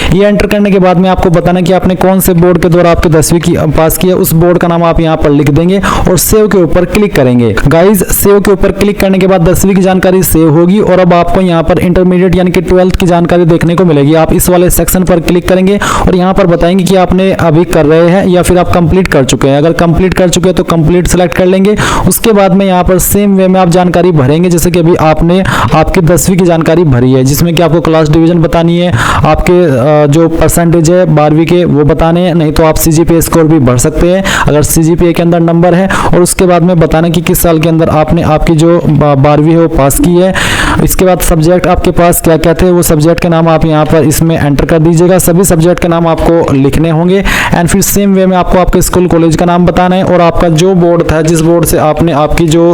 Speaker 1: ये एंटर करने के बाद में आपको बताना कि आपने कौन से बोर्ड के द्वारा आपके 10वीं की पास किया, उस बोर्ड का नाम आप यहाँ पर लिख देंगे और सेव के ऊपर क्लिक करेंगे। गाइज सेव के ऊपर क्लिक करने के बाद 10वीं की जानकारी सेव होगी और अब आपको यहाँ पर इंटरमीडिएट यानी कि 12th की जानकारी देखने को मिलेगी। आप इस वाले सेक्शन पर क्लिक करेंगे और यहाँ पर बताएंगे कि आपने अभी कर रहे हैं या फिर आप कंप्लीट कर चुके हैं। अगर कंप्लीट कर चुके हैं तो कंप्लीट सेलेक्ट कर लेंगे। उसके बाद में यहाँ पर सेम वे में आप जानकारी भरेंगे जैसे कि अभी आपने आपकी 10वीं की जानकारी भरी है जिसमें कि आपको क्लास डिवीजन बतानी है, आपके जो परसेंटेज है 12वीं के वो बताने हैं, नहीं तो आप CGPA स्कोर भी भर सकते हैं अगर CGPA के अंदर नंबर है, और उसके बाद में बताना कि किस साल के अंदर आपने आपकी जो 12वीं है वो पास की है। इसके बाद सब्जेक्ट आपके पास क्या क्या थे वो सब्जेक्ट के नाम आप यहाँ पर इसमें एंटर कर दीजिएगा। सभी सब्जेक्ट के नाम आपको लिखने होंगे एंड फिर सेम वे में आपको आपके स्कूल कॉलेज का नाम बताना है और आपका जो बोर्ड था, जिस बोर्ड से आपने आपकी जो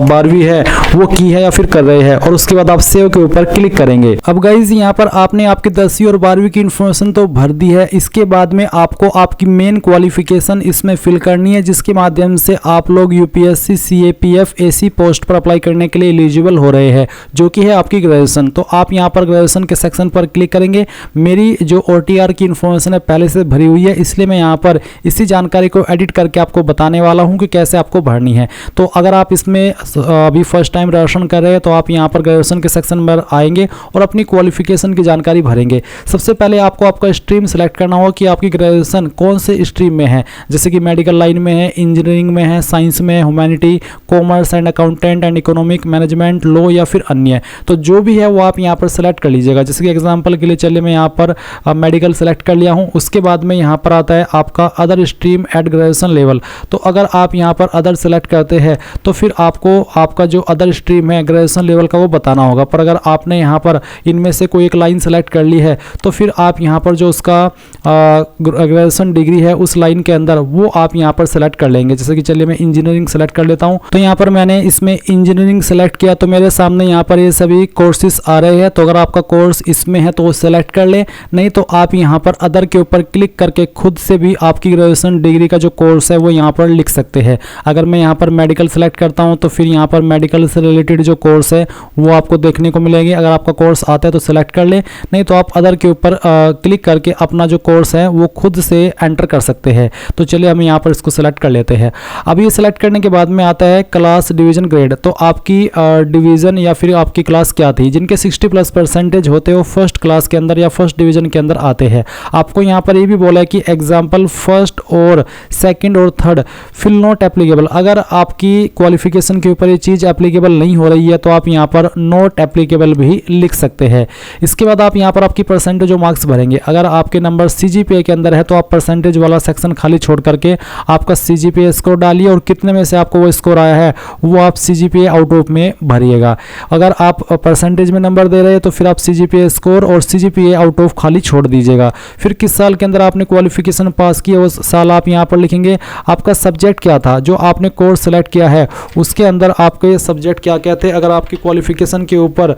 Speaker 1: 12वीं है वो की है या फिर कर रहे हैं, और उसके बाद आप सेव के ऊपर क्लिक करेंगे। अब गाइज यहाँ पर आपने आपकी 10वीं और 12वीं की इन्फॉर्मेशन तो भर दी है। इसके बाद में आपको आपकी मेन क्वालिफिकेशन इसमें फिल करनी है, जिसके माध्यम से आप लोग UPSC CAPF AC पोस्ट पर अप्लाई करने के लिए एलिजिबल हो रहे हैं, जो कि है आपकी ग्रेजुएशन। तो आप यहाँ पर ग्रेजुएशन के सेक्शन पर क्लिक करेंगे। मेरी जो OTR की इन्फॉर्मेशन है पहले से भरी हुई है, इसलिए मैं यहाँ पर इसी जानकारी को एडिट करके आपको बताने वाला हूँ कि कैसे आपको भरनी है। तो अगर आप इसमें अभी फर्स्ट टाइम रजिस्ट्रेशन कर रहे हैं तो आप यहाँ पर ग्रेजुएशन के सेक्शन पर आएंगे और अपनी क्वालिफिकेशन की जानकारी भरेंगे। सबसे पहले आपको आपका स्ट्रीम सेलेक्ट करना होगा कि आपकी ग्रेजुएशन कौन से स्ट्रीम में है, जैसे कि मेडिकल लाइन में है, इंजीनियरिंग में है, साइंस में है, humanity, commerce and accountant and economic management, law या फिर अन्य। तो जो भी है वो आप यहाँ पर सेलेक्ट कर लीजिएगा। जैसे कि एग्जाम्पल के लिए चलिए मैं यहाँ पर मेडिकल सेलेक्ट कर लिया हूँ। उसके बाद में यहाँ पर आता है आपका other stream at graduation level. तो अगर आप यहाँ पर अदर सेलेक्ट करते हैं तो फिर आपको आपका जो अदर स्ट्रीम है ग्रेजुएशन लेवल का वो बताना होगा। पर अगर आपने यहाँ पर इनमें से कोई एक लाइन सेलेक्ट कर ली है तो फिर आप यहाँ पर जो उसका ग्रेजुएशन डिग्री है उस लाइन के अंदर वो आप यहाँ पर सेलेक्ट कर लेंगे। जैसे कि चलिए मैं इंजीनियरिंग सेलेक्ट कर लेता हूँ। तो यहाँ पर मैंने इसमें इंजीनियरिंग सेलेक्ट किया तो मेरे सामने यहाँ पर ये सभी कोर्सेज आ रहे हैं। तो अगर आपका कोर्स इसमें है तो वो सेलेक्ट कर ले, नहीं तो आप यहाँ पर अदर के ऊपर क्लिक करके खुद से भी आपकी ग्रेजुएशन डिग्री का जो कोर्स है वो यहाँ पर लिख सकते हैं। अगर मैं यहाँ पर मेडिकल सेलेक्ट करता हूँ तो फिर यहाँ पर मेडिकल से रिलेटेड जो कोर्स है वो आपको देखने को मिलेंगे। अगर आपका कोर्स आता है तो सेलेक्ट कर ले, नहीं तो आप अदर के ऊपर क्लिक करके अपना जो कोर्स है वो खुद से एंटर कर सकते हैं। तो चलिए हम यहाँ पर इसको सेलेक्ट कर लेते हैं। अब ये सेलेक्ट करने के बाद में आता है क्लास, डिवीजन, ग्रेड। तो आपकी डिवीजन या फिर आपकी क्लास क्या थी। जिनके 60+ % होते हो फर्स्ट क्लास के अंदर या फर्स्ट डिवीजन के अंदर आते हैं। आपको यहाँ पर ये भी बोला है कि एग्जाम्पल फर्स्ट और सेकंड और थर्ड फिल नॉट एप्लीकेबल। अगर आपकी क्वालिफिकेशन के ऊपर ये चीज़ एप्लीकेबल नहीं हो रही है तो आप यहाँ पर नॉट एप्लीकेबल भी लिख सकते हैं। इसके बाद आप यहाँ पर आपकी परसेंटेज जो मार्क्स भरेंगे। अगर आपके नंबर CGPA के अंदर है तो आप परसेंटेज वाला सेक्शन खाली छोड़ करके आपका CGPA स्कोर डालिए और कितने में से आपको वो स्कोर आया है वो आप CGPA आउट ऑफ में भरिएगा। अगर आप परसेंटेज में नंबर दे रहे हैं तो फिर आप CGPA स्कोर और CGPA आउट ऑफ खाली छोड़ दीजिएगा। फिर किस साल के अंदर आपने क्वालिफिकेशन पास की है वो साल आप यहाँ पर लिखेंगे। आपका सब्जेक्ट क्या था, जो आपने कोर्स सेलेक्ट किया है उसके अंदर आपके सब्जेक्ट क्या क्या थे। अगर आपकी क्वालिफिकेशन के ऊपर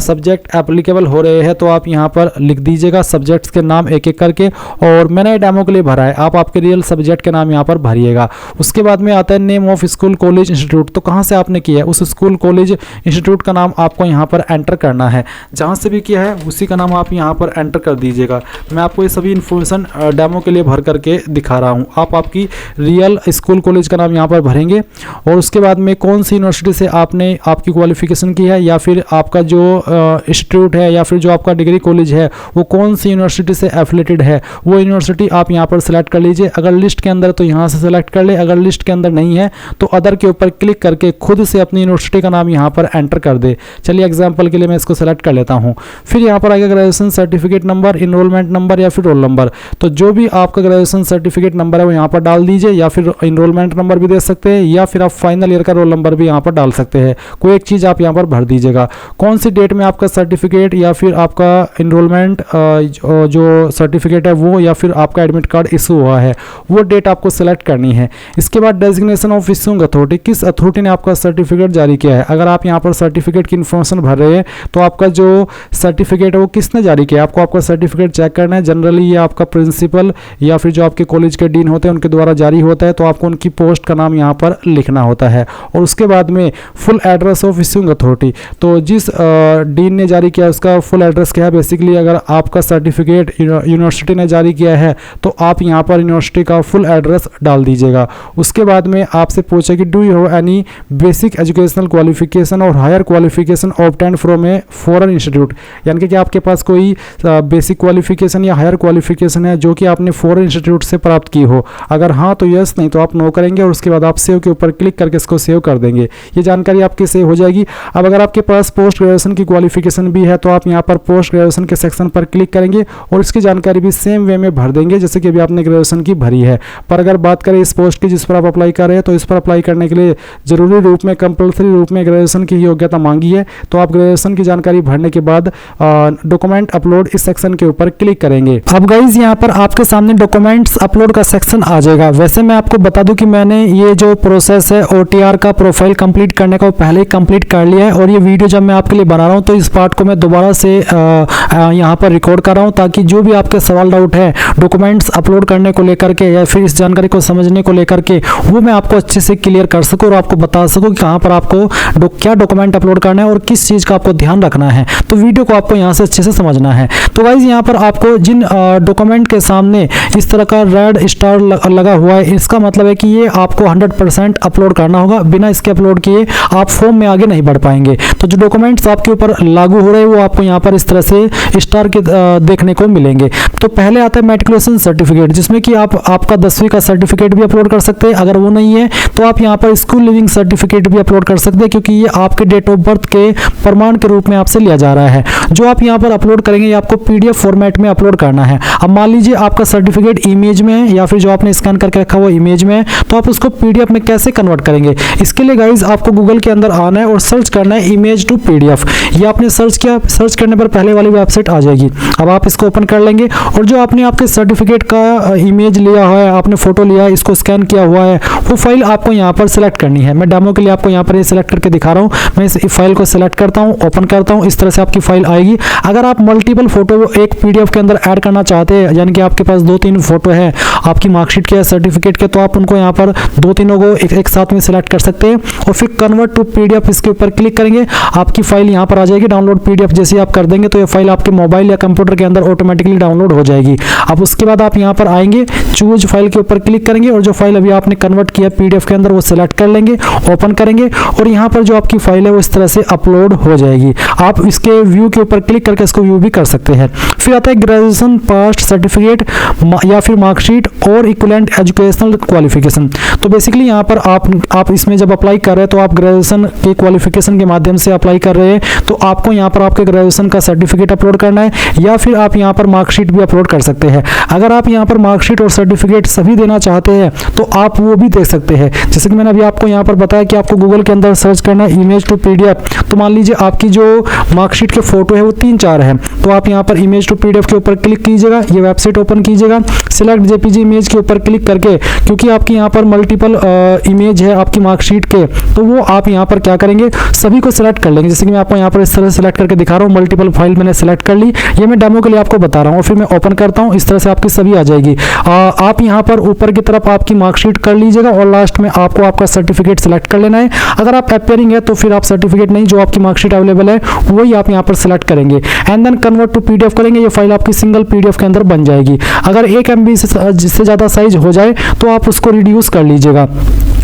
Speaker 1: सब्जेक्ट एप्लीकेबल हो रहे हैं तो आप यहाँ पर लिख दीजिएगा सब्जेक्ट्स के नाम एक एक करके। और मैंने डेमो के लिए भरा है, आप आपके रियल सब्जेक्ट के नाम यहाँ पर भरिएगा। उसके बाद में आता है name of school, college, institute. तो कहाँ से आपने किया है उस स्कूल, कॉलेज, इंस्टीट्यूट का नाम आपको यहाँ पर एंटर करना है। जहाँ से भी किया है उसी का नाम आप यहाँ पर एंटर कर दीजिएगा। मैं आपको ये सभी इन्फॉर्मेशन डेमो के लिए भर करके दिखा रहा हूँ। आप आपकी रियल स्कूल, कॉलेज का नाम यहाँ पर भरेंगे और उसके बाद में कौन सी यूनिवर्सिटी से आपने आपकी क्वालिफिकेशन की है या फिर आपका जो इंस्टीट्यूट है या फिर जो आपका डिग्री कॉलेज है वो कौन सी यूनिवर्सिटी से एफिलेटेड है वो यूनिवर्सिटी आप यहाँ पर सेलेक्ट कर लीजिए। अगर लिस्ट के अंदर तो यहाँ से सेलेक्ट कर ले, अगर लिस्ट के अंदर नहीं है तो अदर के ऊपर क्लिक करके खुद से अपनी यूनिवर्सिटी का नाम यहाँ पर एंटर कर दे। चलिए एग्जाम्पल के लिए मैं इसको सेलेक्ट कर लेता हूँ। फिर यहाँ पर आएगा graduation certificate number, enrolment number या फिर रोल नंबर। तो जो भी आपका ग्रेजुएशन सर्टिफिकेट नंबर है वो यहाँ पर डाल दीजिए, या फिर इनरोलमेंट नंबर भी दे सकते हैं या फिर आप फाइनल ईयर का रोल नंबर भी यहाँ पर डाल सकते हैं। कोई एक चीज़ आप यहाँ पर भर दीजिएगा। कौन सी डेट में आपका सर्टिफिकेट या फिर आपका इनरोलमेंट जो सर्टिफिकेट है वो या फिर आपका एडमिट कार्ड इशू हुआ है वो डेट आपको सेलेक्ट करनी है। इसके बाद डेजिग्नेशन ऑफ इशूइंग अथॉरिटी, किस अथॉरिटी ने आपका सर्टिफिकेट जारी किया है। अगर आप यहाँ पर सर्टिफिकेट की इन्फॉर्मेशन भर रहे हैं तो आपका जो सर्टिफिकेट है वो किसने जारी किया है, आपको आपका सर्टिफिकेट चेक करना है। जनरली ये आपका प्रिंसिपल या फिर जो आपके कॉलेज के डीन होते हैं उनके द्वारा जारी होता है, तो आपको उनकी पोस्ट का नाम यहाँ पर लिखना होता है। और उसके बाद में full address of issuing authority, तो जिस डीन ने जारी किया उसका फुल एड्रेस क्या है। बेसिकली अगर आपका सर्टिफिकेट यूनिवर्सिटी ने जारी किया है तो आप यहाँ पर यूनिवर्सिटी का फुल एड्रेस डाल दीजिएगा। उसके बाद में आपसे पूछे कि do you have any basic educational qualification और higher qualification obtained from a foreign institute, यानी कि आपके पास कोई बेसिक क्वालिफिकेशन या हायर क्वालिफिकेशन है जो कि आपने फॉरेन इंस्टीट्यूट से प्राप्त की हो। अगर हाँ तो यस, नहीं तो आप नो करेंगे और उसके बाद आप सेव के ऊपर क्लिक करके इसको सेव कर देंगे। ये जानकारी आपकी सेव हो जाएगी। अब अगर आपके पास पोस्ट ग्रेजुएशन की क्वालिफिकेशन भी है तो आप यहाँ पर पोस्ट ग्रेजुएशन के सेक्शन पर क्लिक करेंगे और इसकी जानकारी भी सेम वे में भर देंगे जैसे कि अभी आपने ग्रेजुएशन की भरी है। पर अगर बात करें इस पोस्ट की जिस पर आप अप्लाई कर रहे हैं, तो इस पर अप्लाई करने के लिए जरूरी रूप में, कंपल्सरी रूप में ग्रेजुएशन की योग्यता मांगी है। तो आप ग्रेजुएशन की जानकारी भरने के बाद डॉक्यूमेंट अपलोड इस सेक्शन के ऊपर क्लिक करेंगे। अब गाइज यहाँ पर आपके सामने डॉक्यूमेंट्स अपलोड का सेक्शन आ जाएगा। वैसे मैं आपको बता दूं कि मैंने ये जो प्रोसेस है OTR का प्रोफाइल कंप्लीट करने का पहले ही कंप्लीट कर लिया है, और ये वीडियो जब मैं आपके लिए बना रहा हूँ तो इस पार्ट को मैं दोबारा से यहाँ पर रिकॉर्ड कर रहा हूँ, ताकि जो भी आपके सवाल डाउट है डॉक्यूमेंट्स अपलोड करने को लेकर के या फिर इस जानकारी को समझने को लेकर के, वो मैं आपको अच्छे से क्लियर कर सकूँ और आपको बता सकूँ कि कहाँ पर आपको क्या डॉक्यूमेंट अपलोड करना है और किस चीज़ का आपको ध्यान रखना है। तो वीडियो को आपको यहाँ से अच्छे से समझना है। तो गाइज यहाँ पर आपको जिन डॉक्यूमेंट के सामने इस तरह का रेड स्टार लगा हुआ है, इसका मतलब है कि ये आपको 100% अपलोड करना होगा। बिना इसके अपलोड किए आप फॉर्म में आगे नहीं बढ़ पाएंगे। तो जो डॉक्यूमेंट्स आपके ऊपर लागू हो रहे हैं वो आपको यहाँ पर इस तरह से स्टार के देखने को मिलेंगे। तो पहले आता है मैट्रिकुलेशन सर्टिफिकेट, जिसमें कि आपका 10वीं का सर्टिफिकेट भी अपलोड कर सकते हैं। अगर वो नहीं है तो आप यहाँ पर स्कूल लिविंग सर्टिफिकेट भी अपलोड कर सकते हैं, क्योंकि ये आपके डेट ऑफ बर्थ के प्रमाण के रूप में आपसे लिया जा रहा है। जो आप यहाँ पर अपलोड करेंगे ये आपको PDF फॉर्मेट में अपलोड करना है। अब मान लीजिए आपका सर्टिफिकेट इमेज में है या फिर जो आपने स्कैन करके रखा हुआ इमेज में है, तो आप उसको PDF में कैसे कन्वर्ट करेंगे? इसके लिए गाइज आपको गूगल के अंदर आना है और सर्च करना है इमेज टू PDF। ये आपने सर्च किया, सर्च करने पर पहले वाली वेबसाइट आ जाएगी। अब आप इसको ओपन कर लेंगे और जो आपने आपके सर्टिफिकेट का इमेज लिया हुआ है, आपने फोटो लिया है, इसको स्कैन किया हुआ है, वो फाइल आपको यहाँ पर सिलेक्ट करनी है। मैं डेमो के लिए आपको यहाँ पर ये सिलेक्ट करके दिखा रहा हूँ। मैं इस फाइल को सिलेक्ट करता हूँ, ओपन करता हूँ, इस तरह से आपकी फाइल आएगी। अगर आप मल्टीपल फोटो एक PDF के अंदर ऐड करना चाहते हैं, यानी कि आपके पास 2-3 फोटो है आपकी मार्कशीट के या सर्टिफिकेट के, तो आप उनको यहाँ पर 2-3 को एक साथ में सिलेक्ट कर सकते हैं और फिर कन्वर्ट टू PDF इसके ऊपर क्लिक करेंगे। आपकी फाइल यहाँ पर आ जाएगी। डाउनलोड PDF जैसे आप कर देंगे तो ये फाइल आपके मोबाइल या कंप्यूटर के अंदर ऑटोमेटिकली डाउनलोड हो जाएगी। अब उसके बाद आप यहाँ पर आएंगे, चूज फाइल के ऊपर क्लिक करेंगे और जो फाइल अभी आपने कन्वर्ट किया PDF के अंदर वो सिलेक्ट कर लेंगे, ओपन करेंगे और यहाँ पर जो आपकी फाइल है वो इस तरह से अपलोड हो जाएगी। आप इसके व्यू के ऊपर क्लिक करके इसको व्यू भी कर सकते हैं। फिर आता है ग्रेजुएशन पास सर्टिफिकेट या फिर मार्कशीट और इक्विवेलेंट एजुकेशनल क्वालिफिकेशन। तो बेसिकली यहाँ पर आप इसमें जब अप्लाई कर रहे हैं तो आप ग्रेजुएशन के क्वालिफिकेशन के माध्यम से अप्लाई कर रहे हैं, तो आपको यहाँ पर आपके ग्रेजुएशन का सर्टिफिकेट अपलोड करना है या फिर आप यहाँ पर मार्कशीट भी अपलोड कर सकते हैं। अगर आप यहाँ पर मार्कशीट और सर्टिफिकेट सभी देना चाहते हैं तो आप वो भी दे सकते हैं। जैसे कि मैंने अभी आपको यहाँ पर बताया कि आपको गूगल के अंदर सर्च करना है इमेज टू PDF। तो मान लीजिए आपकी जो मार्कशीट के फोटो है वो 3-4 है, तो आप यहाँ पर इमेज टू PDF के ऊपर क्लिक कीजिएगा, ये वेबसाइट ओपन कीजिएगा, सिलेक्ट JPG इमेज के ऊपर क्लिक करके, क्योंकि आपकी यहाँ पर मल्टीपल इमेज है आपकी मार्कशीट के, तो वो आप यहाँ पर क्या करेंगे, सभी को सिलेक्ट कर लेंगे। जैसे कि मैं आपको यहाँ पर इस तरह सिलेक्ट करके दिखा रहा हूँ, मल्टीपल फाइल मैंने सिलेक्ट कर ली, ये मैं डेमो के लिए आपको बता रहा हूँ। और फिर मैं ओपन करता हूँ, इस तरह से आपकी सभी आ जाएगी। आप यहाँ पर ऊपर की तरफ आपकी मार्कशीट कर लीजिएगा और लास्ट में आपको आपका सर्टिफिकेट सिलेक्ट कर लेना है। अगर आप अपेयरिंग है तो फिर आप सर्टिफिकेट नहीं, जो आपकी मार्कशीट अवेलेबल है वही आप यहाँ पर सिलेक्ट करेंगे and then convert to PDF करेंगे। ये फाइल आपकी सिंगल PDF के अंदर बन जाएगी। अगर 1 MB से ज़्यादा साइज हो जाए तो आप उसको रिड्यूस कर लीजिएगा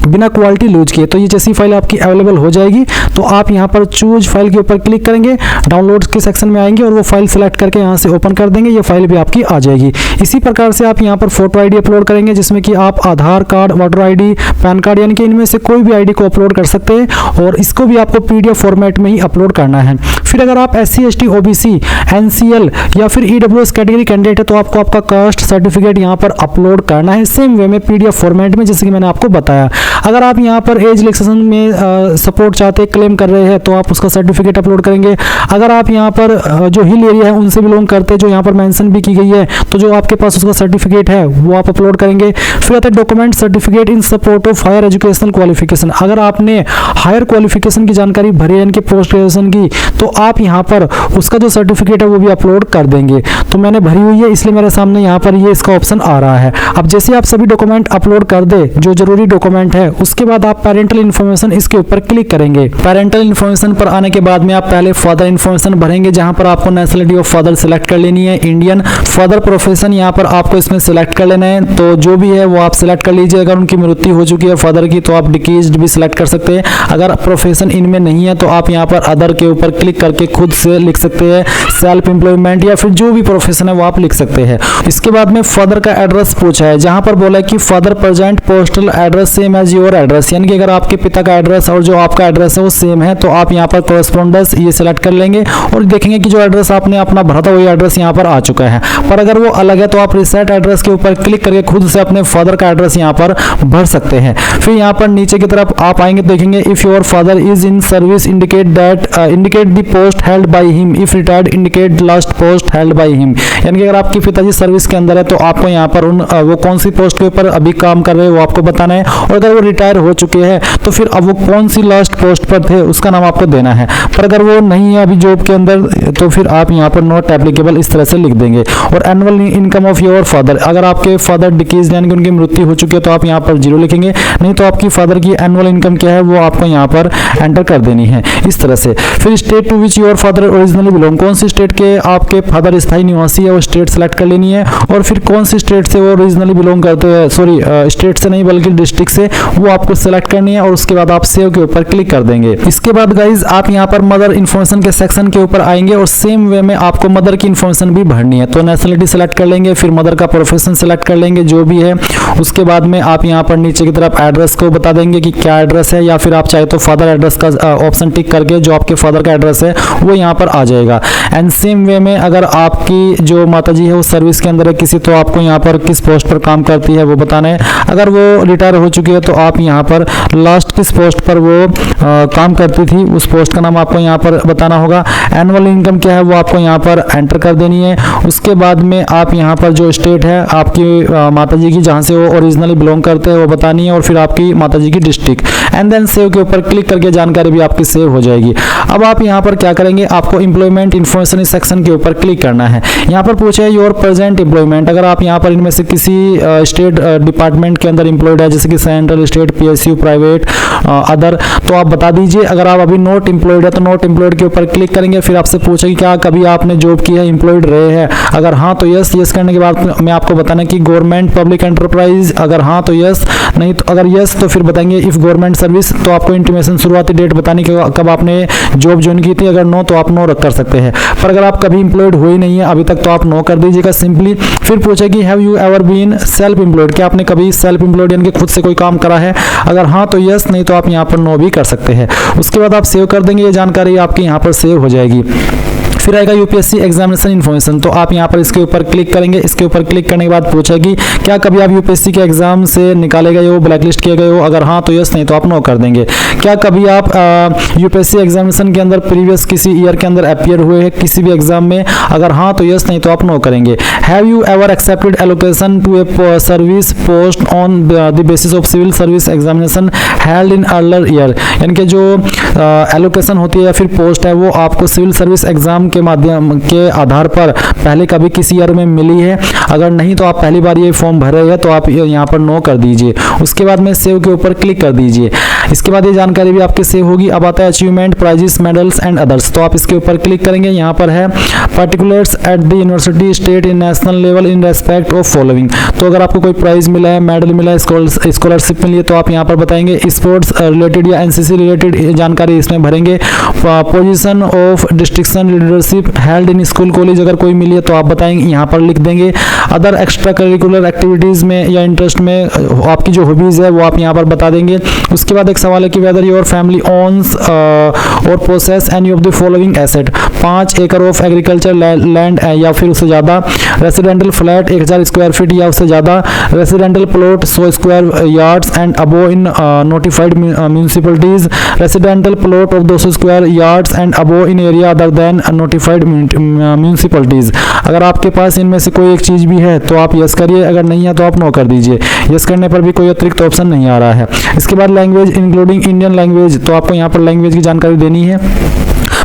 Speaker 1: बिना क्वालिटी लूज किए। तो ये जैसी फाइल आपकी अवेलेबल हो जाएगी तो आप यहाँ पर चूज फाइल के ऊपर क्लिक करेंगे, डाउनलोड के सेक्शन में आएंगे और वो फाइल सेलेक्ट करके यहाँ से ओपन कर देंगे, ये फाइल भी आपकी आ जाएगी। इसी प्रकार से आप यहाँ पर फोटो ID अपलोड करेंगे, जिसमें कि आप Aadhaar card, voter ID, PAN card, यानी कि इनमें से कोई भी ID को अपलोड कर सकते हैं और इसको भी आपको PDF फॉर्मेट में ही अपलोड करना है। फिर अगर आप SC ST OBC NCL या फिर EWS कैटेगरी कैंडिडेट है तो आपको आपका कास्ट सर्टिफिकेट यहाँ पर अपलोड करना है सेम वे में PDF फॉर्मेट में, जैसे कि मैंने आपको बताया। अगर आप यहाँ पर एज रिलैक्सेशन में सपोर्ट चाहते हैं, क्लेम कर रहे हैं, तो आप उसका सर्टिफिकेट अपलोड करेंगे। अगर आप यहाँ पर जो हिल एरिया है उनसे बिलोंग करते हैं, जो यहाँ पर मेंशन भी की गई है, तो जो आपके पास उसका सर्टिफिकेट है वो आप अपलोड करेंगे। फिर आता है document certificate in support of higher educational qualification. अगर आपने हायर क्वालिफिकेशन की जानकारी भरी है, इनके पोस्ट ग्रेजुएशन की, तो आप यहाँ पर उसका जो सर्टिफिकेट है वो भी अपलोड कर देंगे। तो मैंने भरी हुई है इसलिए मेरे सामने यहाँ पर ये इसका ऑप्शन आ रहा है। अब जैसे आप सभी डॉक्यूमेंट अपलोड कर दे जो जरूरी डॉक्यूमेंट है, उसके बाद आप पेरेंटल इन्फॉर्मेशन इसके ऊपर क्लिक करेंगे। पेरेंटल इन्फॉर्मेशन पर आने के बाद में आप पहले फादर इन्फॉर्मेशन भरेंगे, जहां पर आपको नेशनलिटी ऑफ फादर सिलेक्ट कर लेनी है, इंडियन। फादर प्रोफेशन यहाँ पर आपको इसमें सिलेक्ट कर लेना है, तो जो भी है वो आप सिलेक्ट कर लीजिए। अगर उनकी मृत्यु हो चुकी है फादर की तो आप डिकीज्ड भी सिलेक्ट कर सकते हैं। अगर प्रोफेशन इनमें नहीं है तो आप यहाँ पर अदर के ऊपर क्लिक करके खुद से लिख सकते हैं सेल्फ एम्प्लॉयमेंट या फिर जो भी प्रोफेशन है वो आप लिख सकते हैं। इसके बाद में फादर का एड्रेस पूछा है, जहां पर बोला है कि father present postal address same as your address, यानी कि अगर आपके पिता का एड्रेस और जो आपका एड्रेस है वो सेम है तो आप यहाँ पर कॉरेस्पॉन्डेंस ये सिलेक्ट कर लेंगे और देखेंगे कि जो एड्रेस आपने अपना भरा था वही एड्रेस यहाँ पर आ चुका है। पर अगर वो अलग है तो आप रिसेट एड्रेस के ऊपर क्लिक करके खुद से अपने फादर का एड्रेस यहाँ पर भर सकते हैं। फिर यहाँ पर नीचे की तरफ आप आएंगे, देखेंगे if your father is in service indicate the post held by him, if retired indicate last post held by him, यानी कि अगर आपके पिताजी सर्विस के अंदर है तो आपको यहाँ पर वो कौन सी पोस्ट के ऊपर अभी काम कर रहे हैं वो आपको बताना है, और अगर वो रिटायर हो चुके हैं तो फिर अब वो कौन सी लास्ट पोस्ट पर थे उसका नाम आपको देना है। पर अगर वो नहीं है अभी जॉब के अंदर तो फिर आप यहाँ पर नॉट एप्लीकेबल इस तरह से लिख देंगे। और annual income of your father, अगर आपके फादर डिकीज यानी कि उनकी मृत्यु हो चुकी है तो आप यहाँ पर 0 लिखेंगे, नहीं तो आपकी फादर की एनुअल इनकम क्या है वो आपको यहाँ पर एंटर कर देनी है इस तरह से। फिर state to which your father originally belong, कौन सी स्टेट के आपके फादर स्थायी निवासी है वो स्टेट सेलेक्ट कर लेनी है, और फिर कौन सी स्टेट से वो ओरिजिनली बिलोंग करते हैं, सॉरी स्टेट से नहीं बल्कि डिस्ट्रिक्ट से, वो आपको सेलेक्ट करनी है और उसके बाद आप सेव के ऊपर क्लिक कर देंगे। इसके बाद गाइज आप यहाँ पर मदर इन्फॉर्मेशन के सेक्शन के ऊपर आएंगे और सेम वे में आपको मदर की इन्फॉर्मेशन भी भरनी है। तो नेशनलिटी सेलेक्ट कर लेंगे, फिर मदर का प्रोफेशन सेलेक्ट कर लेंगे जो भी है, उसके बाद में आप यहाँ पर नीचे की तरफ एड्रेस को बता देंगे कि क्या एड्रेस है, या फिर आप चाहे तो फादर एड्रेस का ऑप्शन टिक करके जो आपके फादर का एड्रेस है वो यहाँ पर आ जाएगा। एंड सेम वे में अगर आपकी जो माताजी है वो सर्विस के अंदर है किसी, तो आपको यहाँ पर किस पोस्ट पर काम करती है वो बताना है। अगर वो रिटायर हो चुकी है तो आप यहाँ पर लास्ट किस पोस्ट पर वो काम करती थी उस पोस्ट का नाम आपको यहाँ पर बताना होगा। एनुअल इनकम क्या है वो आपको यहाँ पर एंटर कर देनी है। उसके बाद में आप यहाँ पर जो स्टेट है आपकी माताजी की जहाँ से वो ओरिजिनली बिलोंग करते हैं वो बतानी है, और फिर आपकी माताजी की डिस्ट्रिक्ट, एंड देन सेव के ऊपर क्लिक करके जानकारी भी आपकी सेव हो जाएगी। अब आप यहाँ पर क्या करेंगे, आपको एम्प्लॉयमेंट इन्फॉर्मेशन सेक्शन के ऊपर क्लिक करना है। यहाँ पर पूछा है योर प्रेजेंट एम्प्लॉयमेंट, अगर आप यहाँ पर इनमें से किसी स्टेट डिपार्टमेंट के अंदर एम्प्लॉयड है जैसे कि central, state, PSU, private, other, तो आप बता दीजिए। अगर आप अभी नॉट एम्प्लॉयड है तो नॉट एम्प्लॉयड के ऊपर क्लिक करेंगे। फिर आपसे पूछे कि क्या कभी आपने जॉब की है, एम्प्लॉयड रहे हैं, अगर हाँ तो यस, यस करने के बाद मैं आपको बताना कि गवर्नमेंट पब्लिक एंटरप्राइज, अगर हाँ तो यस, नहीं तो अगर यस तो फिर बताएंगे इफ गवर्नमेंट सर्विस, तो आपको इंटीमेशन शुरुआती डेट बताने की कब आपने जॉब ज्वाइन की थी, अगर नो तो आप नो कर सकते हैं। पर अगर आप कभी एम्प्लॉयड हुए नहीं है अभी तक तो आप नो कर दीजिएगा सिंपली। फिर पूछे कि have you ever been self employed, क्या आपने कभी सेल्फ एम्प्लॉयड यानी कि खुद से कोई काम करा है, अगर हाँ तो यस, नहीं तो आप यहाँ पर नो भी कर सकते हैं। उसके बाद आप सेव कर देंगे, ये जानकारी आपकी यहाँ पर सेव हो जाएगी। फिर आएगा यूपीएससी एग्जामिनेशन इन्फॉर्मेशन, तो आप यहाँ पर इसके ऊपर क्लिक करेंगे। इसके ऊपर क्लिक करने के बाद पूछेगी क्या कभी आप यूपीएससी के एग्जाम से निकाले गए हो, ब्लैक लिस्ट किए गए हो, अगर हाँ तो यस, नहीं तो आप नो कर देंगे। क्या कभी आप यूपीएससी एग्जामिनेशन के अंदर प्रीवियस किसी ईयर के अंदर अपियर हुए हैं किसी भी एग्जाम में, अगर हाँ तो यस, नहीं तो आप नो करेंगे। Have you ever accepted allocation to a service post on the basis of civil service examination held in earlier year, यानी कि जो एलोकेशन होती है या फिर पोस्ट है वो आपको सिविल सर्विस एग्जाम के माध्यम के आधार पर पहले कभी किसी ईयर में मिली है, अगर नहीं तो आप पहली बार ये फॉर्म भर रहे हैं तो आप यहाँ पर नो कर दीजिए। उसके बाद में सेव के ऊपर क्लिक कर दीजिए। इसके बाद ये जानकारी भी आपके सेव होगी। अब आता है achievement, prizes, medals and others, तो आप इसके ऊपर क्लिक करेंगे। यहाँ पर है particulars at the university, state, in national level in respect of following, तो अगर आपको कोई प्राइज मिला है, मेडल मिला है, स्कॉलरशिप मिली है तो आप यहाँ पर बताएंगे। स्पोर्ट्स रिलेटेड या एनसीसी रिलेटेड जानकारी इसमें भरेंगे। Position of destruction leadership held in school college अगर कोई मिली है तो आप बताएंगे, यहाँ पर लिख देंगे। अदर एक्स्ट्रा करिकुलर एक्टिविटीज में या इंटरेस्ट में आपकी जो हॉबीज है वो आप यहाँ पर बता देंगे। उसके बाद एक सवाल है कि वेदर योर फैमिली ओन्स और possess any of the following asset, 5 एकड़ ऑफ एग्रीकल्चर लैंड या फिर उससे ज़्यादा, रेसिडेंटल फ्लैट 1000 स्क्वायर फीट या उससे ज़्यादा, residential plot 100 square yards and above in notified municipalities, residential plot of 200 square yards and above in area other than notified municipalities. अगर आपके पास इनमें से कोई एक चीज़ भी है तो आप यस करिए, अगर नहीं है तो आप नो कर दीजिए। यस करने पर भी कोई अतिरिक्त ऑप्शन नहीं आ रहा है। इसके बाद लैंग्वेज इंक्लूडिंग इंडियन लैंग्वेज, तो आपको यहाँ पर लैंग्वेज की जानकारी देनी है।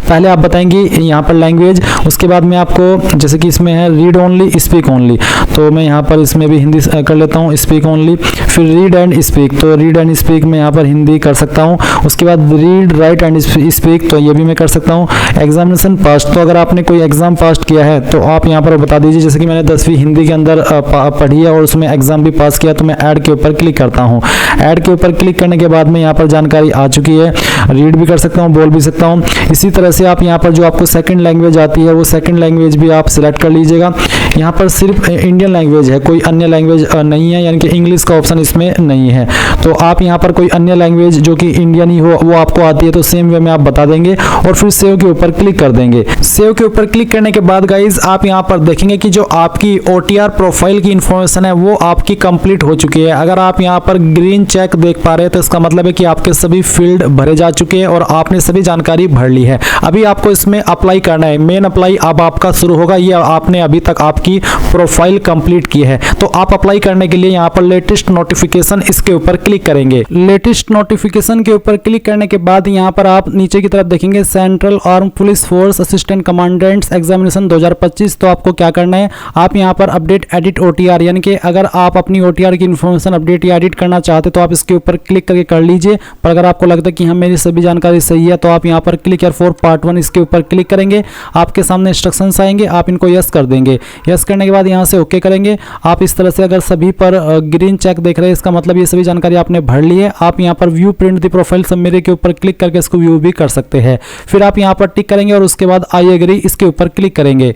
Speaker 1: पहले आप बताएंगे यहाँ पर लैंग्वेज, उसके बाद में आपको जैसे कि इसमें है रीड ओनली, स्पीक ओनली, तो मैं यहाँ पर इसमें भी हिंदी कर लेता हूँ, स्पीक ओनली। फिर रीड एंड स्पीक, तो रीड एंड स्पीक मैं यहाँ पर हिंदी कर सकता हूँ। उसके बाद रीड, राइट एंड स्पीक, तो ये भी मैं कर सकता हूँ। एग्जामिनेशन पास, तो अगर आपने कोई एग्जाम पास किया है तो आप यहाँ पर बता दीजिए। जैसे कि मैंने 10वीं हिंदी के अंदर पढ़ी है और उसमें एग्जाम भी पास किया, तो मैं ऐड के ऊपर क्लिक करता हूँ। ऐड के ऊपर क्लिक करने के बाद में यहाँ पर जानकारी आ चुकी है। रीड भी कर सकता हूँ, बोल भी सकता हूँ। इसी तरह से आप यहाँ पर जो आपको सेकंड लैंग्वेज आती है वो सेकंड लैंग्वेज भी आप सिलेक्ट कर लीजिएगा। यहाँ पर सिर्फ इंडियन लैंग्वेज है, कोई अन्य लैंग्वेज नहीं है, यानी कि इंग्लिश का ऑप्शन इसमें नहीं है। तो आप यहाँ पर कोई अन्य लैंग्वेज जो कि इंडियन ही हो वो आपको आती है तो सेम वे में आप बता देंगे और फिर सेव के ऊपर क्लिक कर देंगे। सेव के ऊपर क्लिक करने के बाद गाइज आप यहाँ पर देखेंगे कि जो आपकी OTR प्रोफाइल की इंफॉर्मेशन है वो आपकी कंप्लीट हो चुकी है। अगर आप यहाँ पर ग्रीन चेक देख पा रहे हैं तो इसका मतलब है कि आपके सभी फील्ड भरे जा चुके हैं और आपने सभी जानकारी भर ली है। अभी आपको इसमें अप्लाई करना है, मेन अप्लाई अब आपका शुरू होगा। ये आपने अभी तक आपकी प्रोफाइल कंप्लीट की है तो आप अप्लाई करने के लिए यहाँ पर लेटेस्ट नोटिफिकेशन इसके ऊपर क्लिक करेंगे। लेटेस्ट नोटिफिकेशन के ऊपर क्लिक करने के बाद यहाँ पर आप नीचे की तरफ देखेंगे central arm police force assistant commandants examination 2025। तो आपको क्या करना है, आप यहाँ पर अपडेट एडिट OTR, यानी कि अगर आप अपनी OTR की इन्फॉर्मेशन अपडेट या एडिट करना चाहते तो आप इसके ऊपर क्लिक करके कर लीजिए। पर अगर आपको लगता है कि हाँ मेरी सभी जानकारी सही है तो आप यहाँ पर क्लिक हियर फॉर पार्ट 1 इसके ऊपर क्लिक करेंगे। आपके सामने इंस्ट्रक्शंस आएंगे, आप इनको यस कर देंगे। यस करने के बाद यहाँ से ओके करेंगे। आप इस तरह से अगर सभी पर ग्रीन चेक देख रहे हैं इसका मतलब ये सभी जानकारी आपने भर ली है। आप यहाँ पर view print the profile summary के ऊपर क्लिक करके इसको व्यू भी कर सकते हैं। फिर आप यहाँ पर टिक करेंगे और उसके बाद आई एग्री इसके ऊपर क्लिक करेंगे।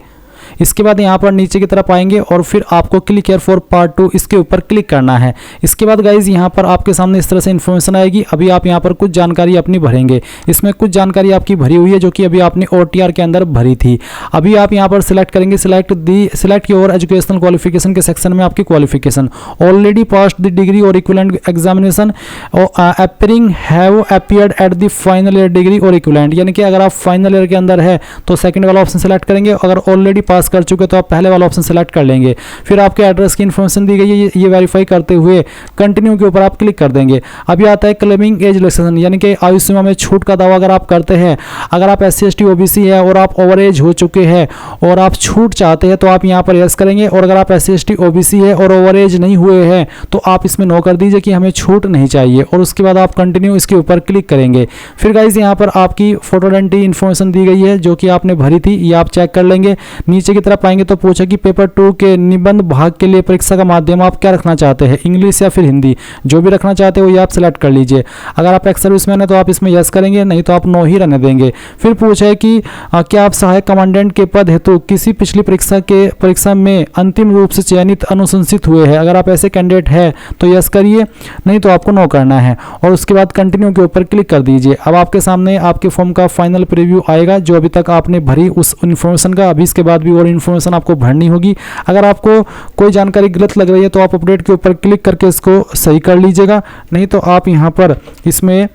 Speaker 1: इसके बाद यहाँ पर नीचे की तरफ आएंगे और फिर आपको क्लिक हियर फॉर पार्ट 2 इसके ऊपर क्लिक करना है। इसके बाद गाइज यहाँ पर आपके सामने इस तरह से इन्फॉर्मेशन आएगी। अभी आप यहाँ पर कुछ जानकारी अपनी भरेंगे। इसमें कुछ जानकारी आपकी भरी हुई है जो कि अभी आपने OTR के अंदर भरी थी। अभी आप यहाँ पर सिलेक्ट करेंगे सिलेक्ट योर एजुकेशनल क्वालिफिकेशन के सेक्शन में आपकी qualification already passed the degree और equivalent examination appearing have appeared at the final year degree और इक्विवेलेंट, यानी कि अगर आप फाइनल ईयर के अंदर है तो सेकंड वाला ऑप्शन सेलेक्ट करेंगे। अगर ऑलरेडी पास कर चुके तो आप पहले वाला ऑप्शन सेलेक्ट कर लेंगे। फिर आपके एड्रेस की इन्फॉर्मेशन दी गई है, ये वेरीफाई करते हुए कंटिन्यू के ऊपर आप क्लिक कर देंगे। अभी आता है क्लेमिंग एज रिलैक्सेशन, यानी कि आयु सीमा में छूट का दावा अगर आप करते हैं। अगर आप SC ST OBC है और आप ओवर एज हो चुके हैं और आप छूट चाहते हैं तो आप यहाँ पर यस करेंगे। और अगर आप SC ST OBC है और ओवर एज नहीं हुए हैं तो आप इसमें नो कर दीजिए कि हमें छूट नहीं चाहिए और उसके बाद आप कंटिन्यू इसके ऊपर क्लिक करेंगे। फिर गाइज यहाँ पर आपकी फोटो आइडेंटिटी इन्फॉर्मेशन दी गई है जो कि आपने भरी थी, ये आप चेक कर लेंगे। नीचे की तरफ आएंगे तो पूछा कि पेपर 2 के निबंध भाग के लिए परीक्षा का माध्यम आप क्या रखना चाहते हैं, इंग्लिश या फिर हिंदी। जो भी रखना चाहते हो ये आप सिलेक्ट कर लीजिए। अगर आप एक्स सर्विसमैन है तो आप इसमें यस करेंगे, नहीं तो आप नो ही रहने देंगे। फिर पूछा है कि क्या आप सहायक कमांडेंट के पद हेतु किसी पिछली परीक्षा में अंतिम रूप से चयनित अनुशंसित हुए हैं। अगर आप ऐसे कैंडिडेट है तो यस करिए, नहीं तो आपको नो करना है और उसके बाद कंटिन्यू के ऊपर क्लिक कर दीजिए। अब आपके सामने आपके फॉर्म का फाइनल प्रीव्यू आएगा जो अभी तक आपने भरी उस इन्फॉर्मेशन का। अभी इसके बाद भी और इन्फॉर्मेशन आपको भरनी होगी। अगर आपको कोई जानकारी गलत लग रही है तो आप अपडेट के ऊपर क्लिक करके इसको सही कर लीजिएगा, नहीं तो आप यहाँ पर इसमें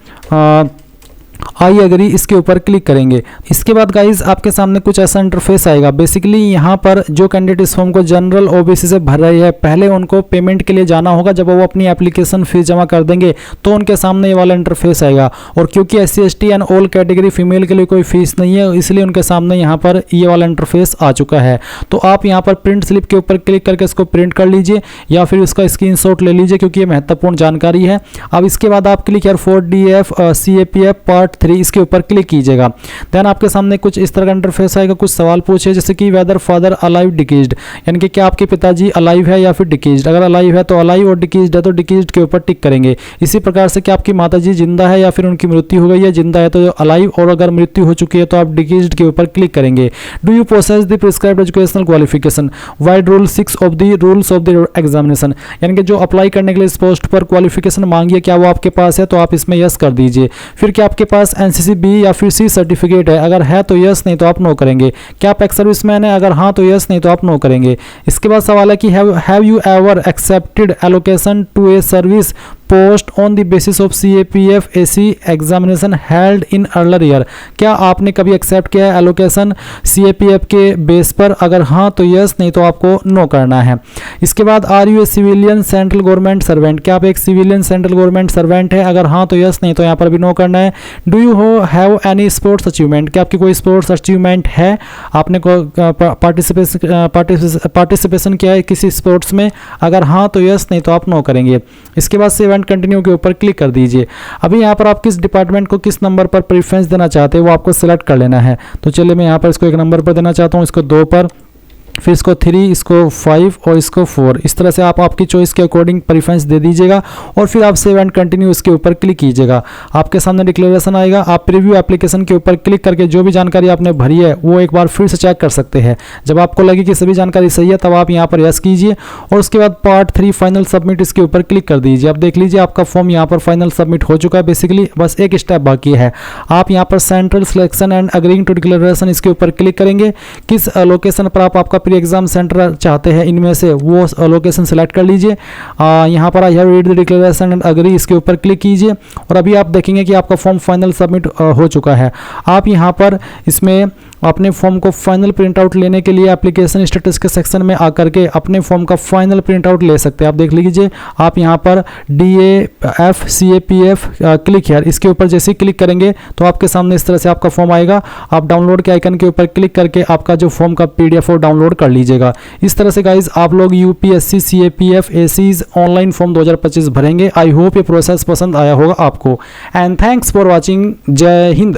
Speaker 1: आई एग्री इसके ऊपर क्लिक करेंगे। इसके बाद गाइज आपके सामने कुछ ऐसा इंटरफेस आएगा। बेसिकली यहाँ पर जो कैंडिडेट इस फॉर्म को जनरल OBC से भर रहे हैं पहले उनको पेमेंट के लिए जाना होगा। जब वो अपनी एप्लीकेशन फीस जमा कर देंगे तो उनके सामने ये वाला इंटरफेस आएगा। और क्योंकि SC ST and all category female के लिए कोई फीस नहीं है इसलिए उनके सामने यहाँ पर ये वाला इंटरफेस आ चुका है। तो आप यहाँ पर प्रिंट स्लिप के ऊपर क्लिक करके इसको प्रिंट कर लीजिए या फिर इसका स्क्रीनशॉट ले लीजिए क्योंकि ये महत्वपूर्ण जानकारी है। अब इसके बाद आप click here for DF CAPF part 3 इसके ऊपर क्लिक कीजिएगा। देन आपके सामने कुछ इस तरह का इंटरफेस आएगा। कुछ सवाल पूछे जैसे कि वेदर फादर अलाइव डिकीज्ड, यानी कि क्या आपके पिताजी अलाइव है या फिर डिकीज्ड। अगर अलाइव है तो अलाइव और डिकीज्ड है तो डिकीज्ड के ऊपर टिक करेंगे। इसी प्रकार से क्या आपकी माताजी जिंदा है या फिर उनकी मृत्यु हो गई है। जिंदा है तो अलाइव और अगर मृत्यु हो चुकी है तो आप डिकीज्ड के ऊपर क्लिक करेंगे। Do you possess the prescribed educational qualification vide rule 6 of the rules of the examination, यानी कि जो अप्लाई करने के लिए इस पोस्ट पर क्वालिफिकेशन मांगी है क्या वो आपके पास है तो आप इसमें यस कर दीजिए। फिर क्या आपके पास NCC B या फिर C सर्टिफिकेट है, अगर है तो यस, नहीं तो आप नो करेंगे। क्या आप एक्स सर्विसमैन है, अगर हाँ तो यस, नहीं तो आप नो करेंगे। इसके बाद सवाल है कि have you ever accepted allocation to a service post on the basis of CAPF AC examination held in earlier year, क्या आपने कभी एक्सेप्ट किया है एलोकेशन CAPF के बेस पर, अगर हाँ तो यस, नहीं तो आपको नो करना है। इसके बाद are you a civilian central government servant, क्या आप एक सिविलियन सेंट्रल गवर्नमेंट सर्वेंट है, अगर हाँ तो यस, नहीं तो यहाँ पर भी नो करना है। Do you have any sports achievement, क्या आपकी कोई स्पोर्ट्स अचीवमेंट है, आपने पार्टिसिपेशन किया है किसी स्पोर्ट्स में, अगर हाँ तो यस, नहीं तो आप नो करेंगे। इसके बाद सेव एंड कंटिन्यू के ऊपर क्लिक कर दीजिए। अभी यहाँ पर आप किस डिपार्टमेंट को किस नंबर पर प्रेफरेंस देना चाहते हैं वो आपको सिलेक्ट कर लेना है। तो चलिए मैं यहाँ पर इसको 1 नंबर पर देना चाहता हूँ, इसको 2 पर, फिर इसको 3, इसको 5 और इसको 4। इस तरह से आप आपकी चॉइस के अकॉर्डिंग प्रेफरेंस दे दीजिएगा और फिर आप सेव एंड कंटिन्यू इसके ऊपर क्लिक कीजिएगा। आपके सामने डिक्लेरेशन आएगा, आप प्रीव्यू एप्लीकेशन के ऊपर क्लिक करके जो भी जानकारी आपने भरी है वो एक बार फिर से चेक कर सकते हैं। जब आपको लगे कि सभी जानकारी सही है तब आप यहाँ पर यस कीजिए और उसके बाद पार्ट 3 फाइनल सबमिट इसके ऊपर क्लिक कर दीजिए। अब देख लीजिए आपका फॉर्म यहाँ पर फाइनल सबमिट हो चुका है। बेसिकली बस एक स्टेप बाकी है। आप यहाँ पर central selection and agreeing to declaration इसके ऊपर क्लिक करेंगे। किस लोकेशन पर आप आपका प्री एग्जाम सेंटर चाहते हैं इनमें से वो लोकेशन सेलेक्ट कर लीजिए। यहाँ पर I have read the declaration and agree इसके ऊपर क्लिक कीजिए और अभी आप देखेंगे कि आपका फॉर्म फाइनल सबमिट हो चुका है। आप यहाँ पर इसमें अपने फॉर्म को फाइनल प्रिंट आउट लेने के लिए एप्लीकेशन स्टेटस के सेक्शन में आकर के अपने फॉर्म का फाइनल प्रिंट आउट ले सकते हैं। आप देख लीजिए, आप यहाँ पर DAF CAPF क्लिक हियर इसके ऊपर जैसे क्लिक करेंगे तो आपके सामने इस तरह से आपका फॉर्म आएगा। आप डाउनलोड के आइकन के ऊपर क्लिक करके आपका जो फॉर्म का PDF वो डाउनलोड कर लीजिएगा। इस तरह से गाइज आप लोग UPSC CAPF ACES online form 2025 भरेंगे। आई होप ये प्रोसेस पसंद आया होगा आपको। And thanks for watching. जय हिंद।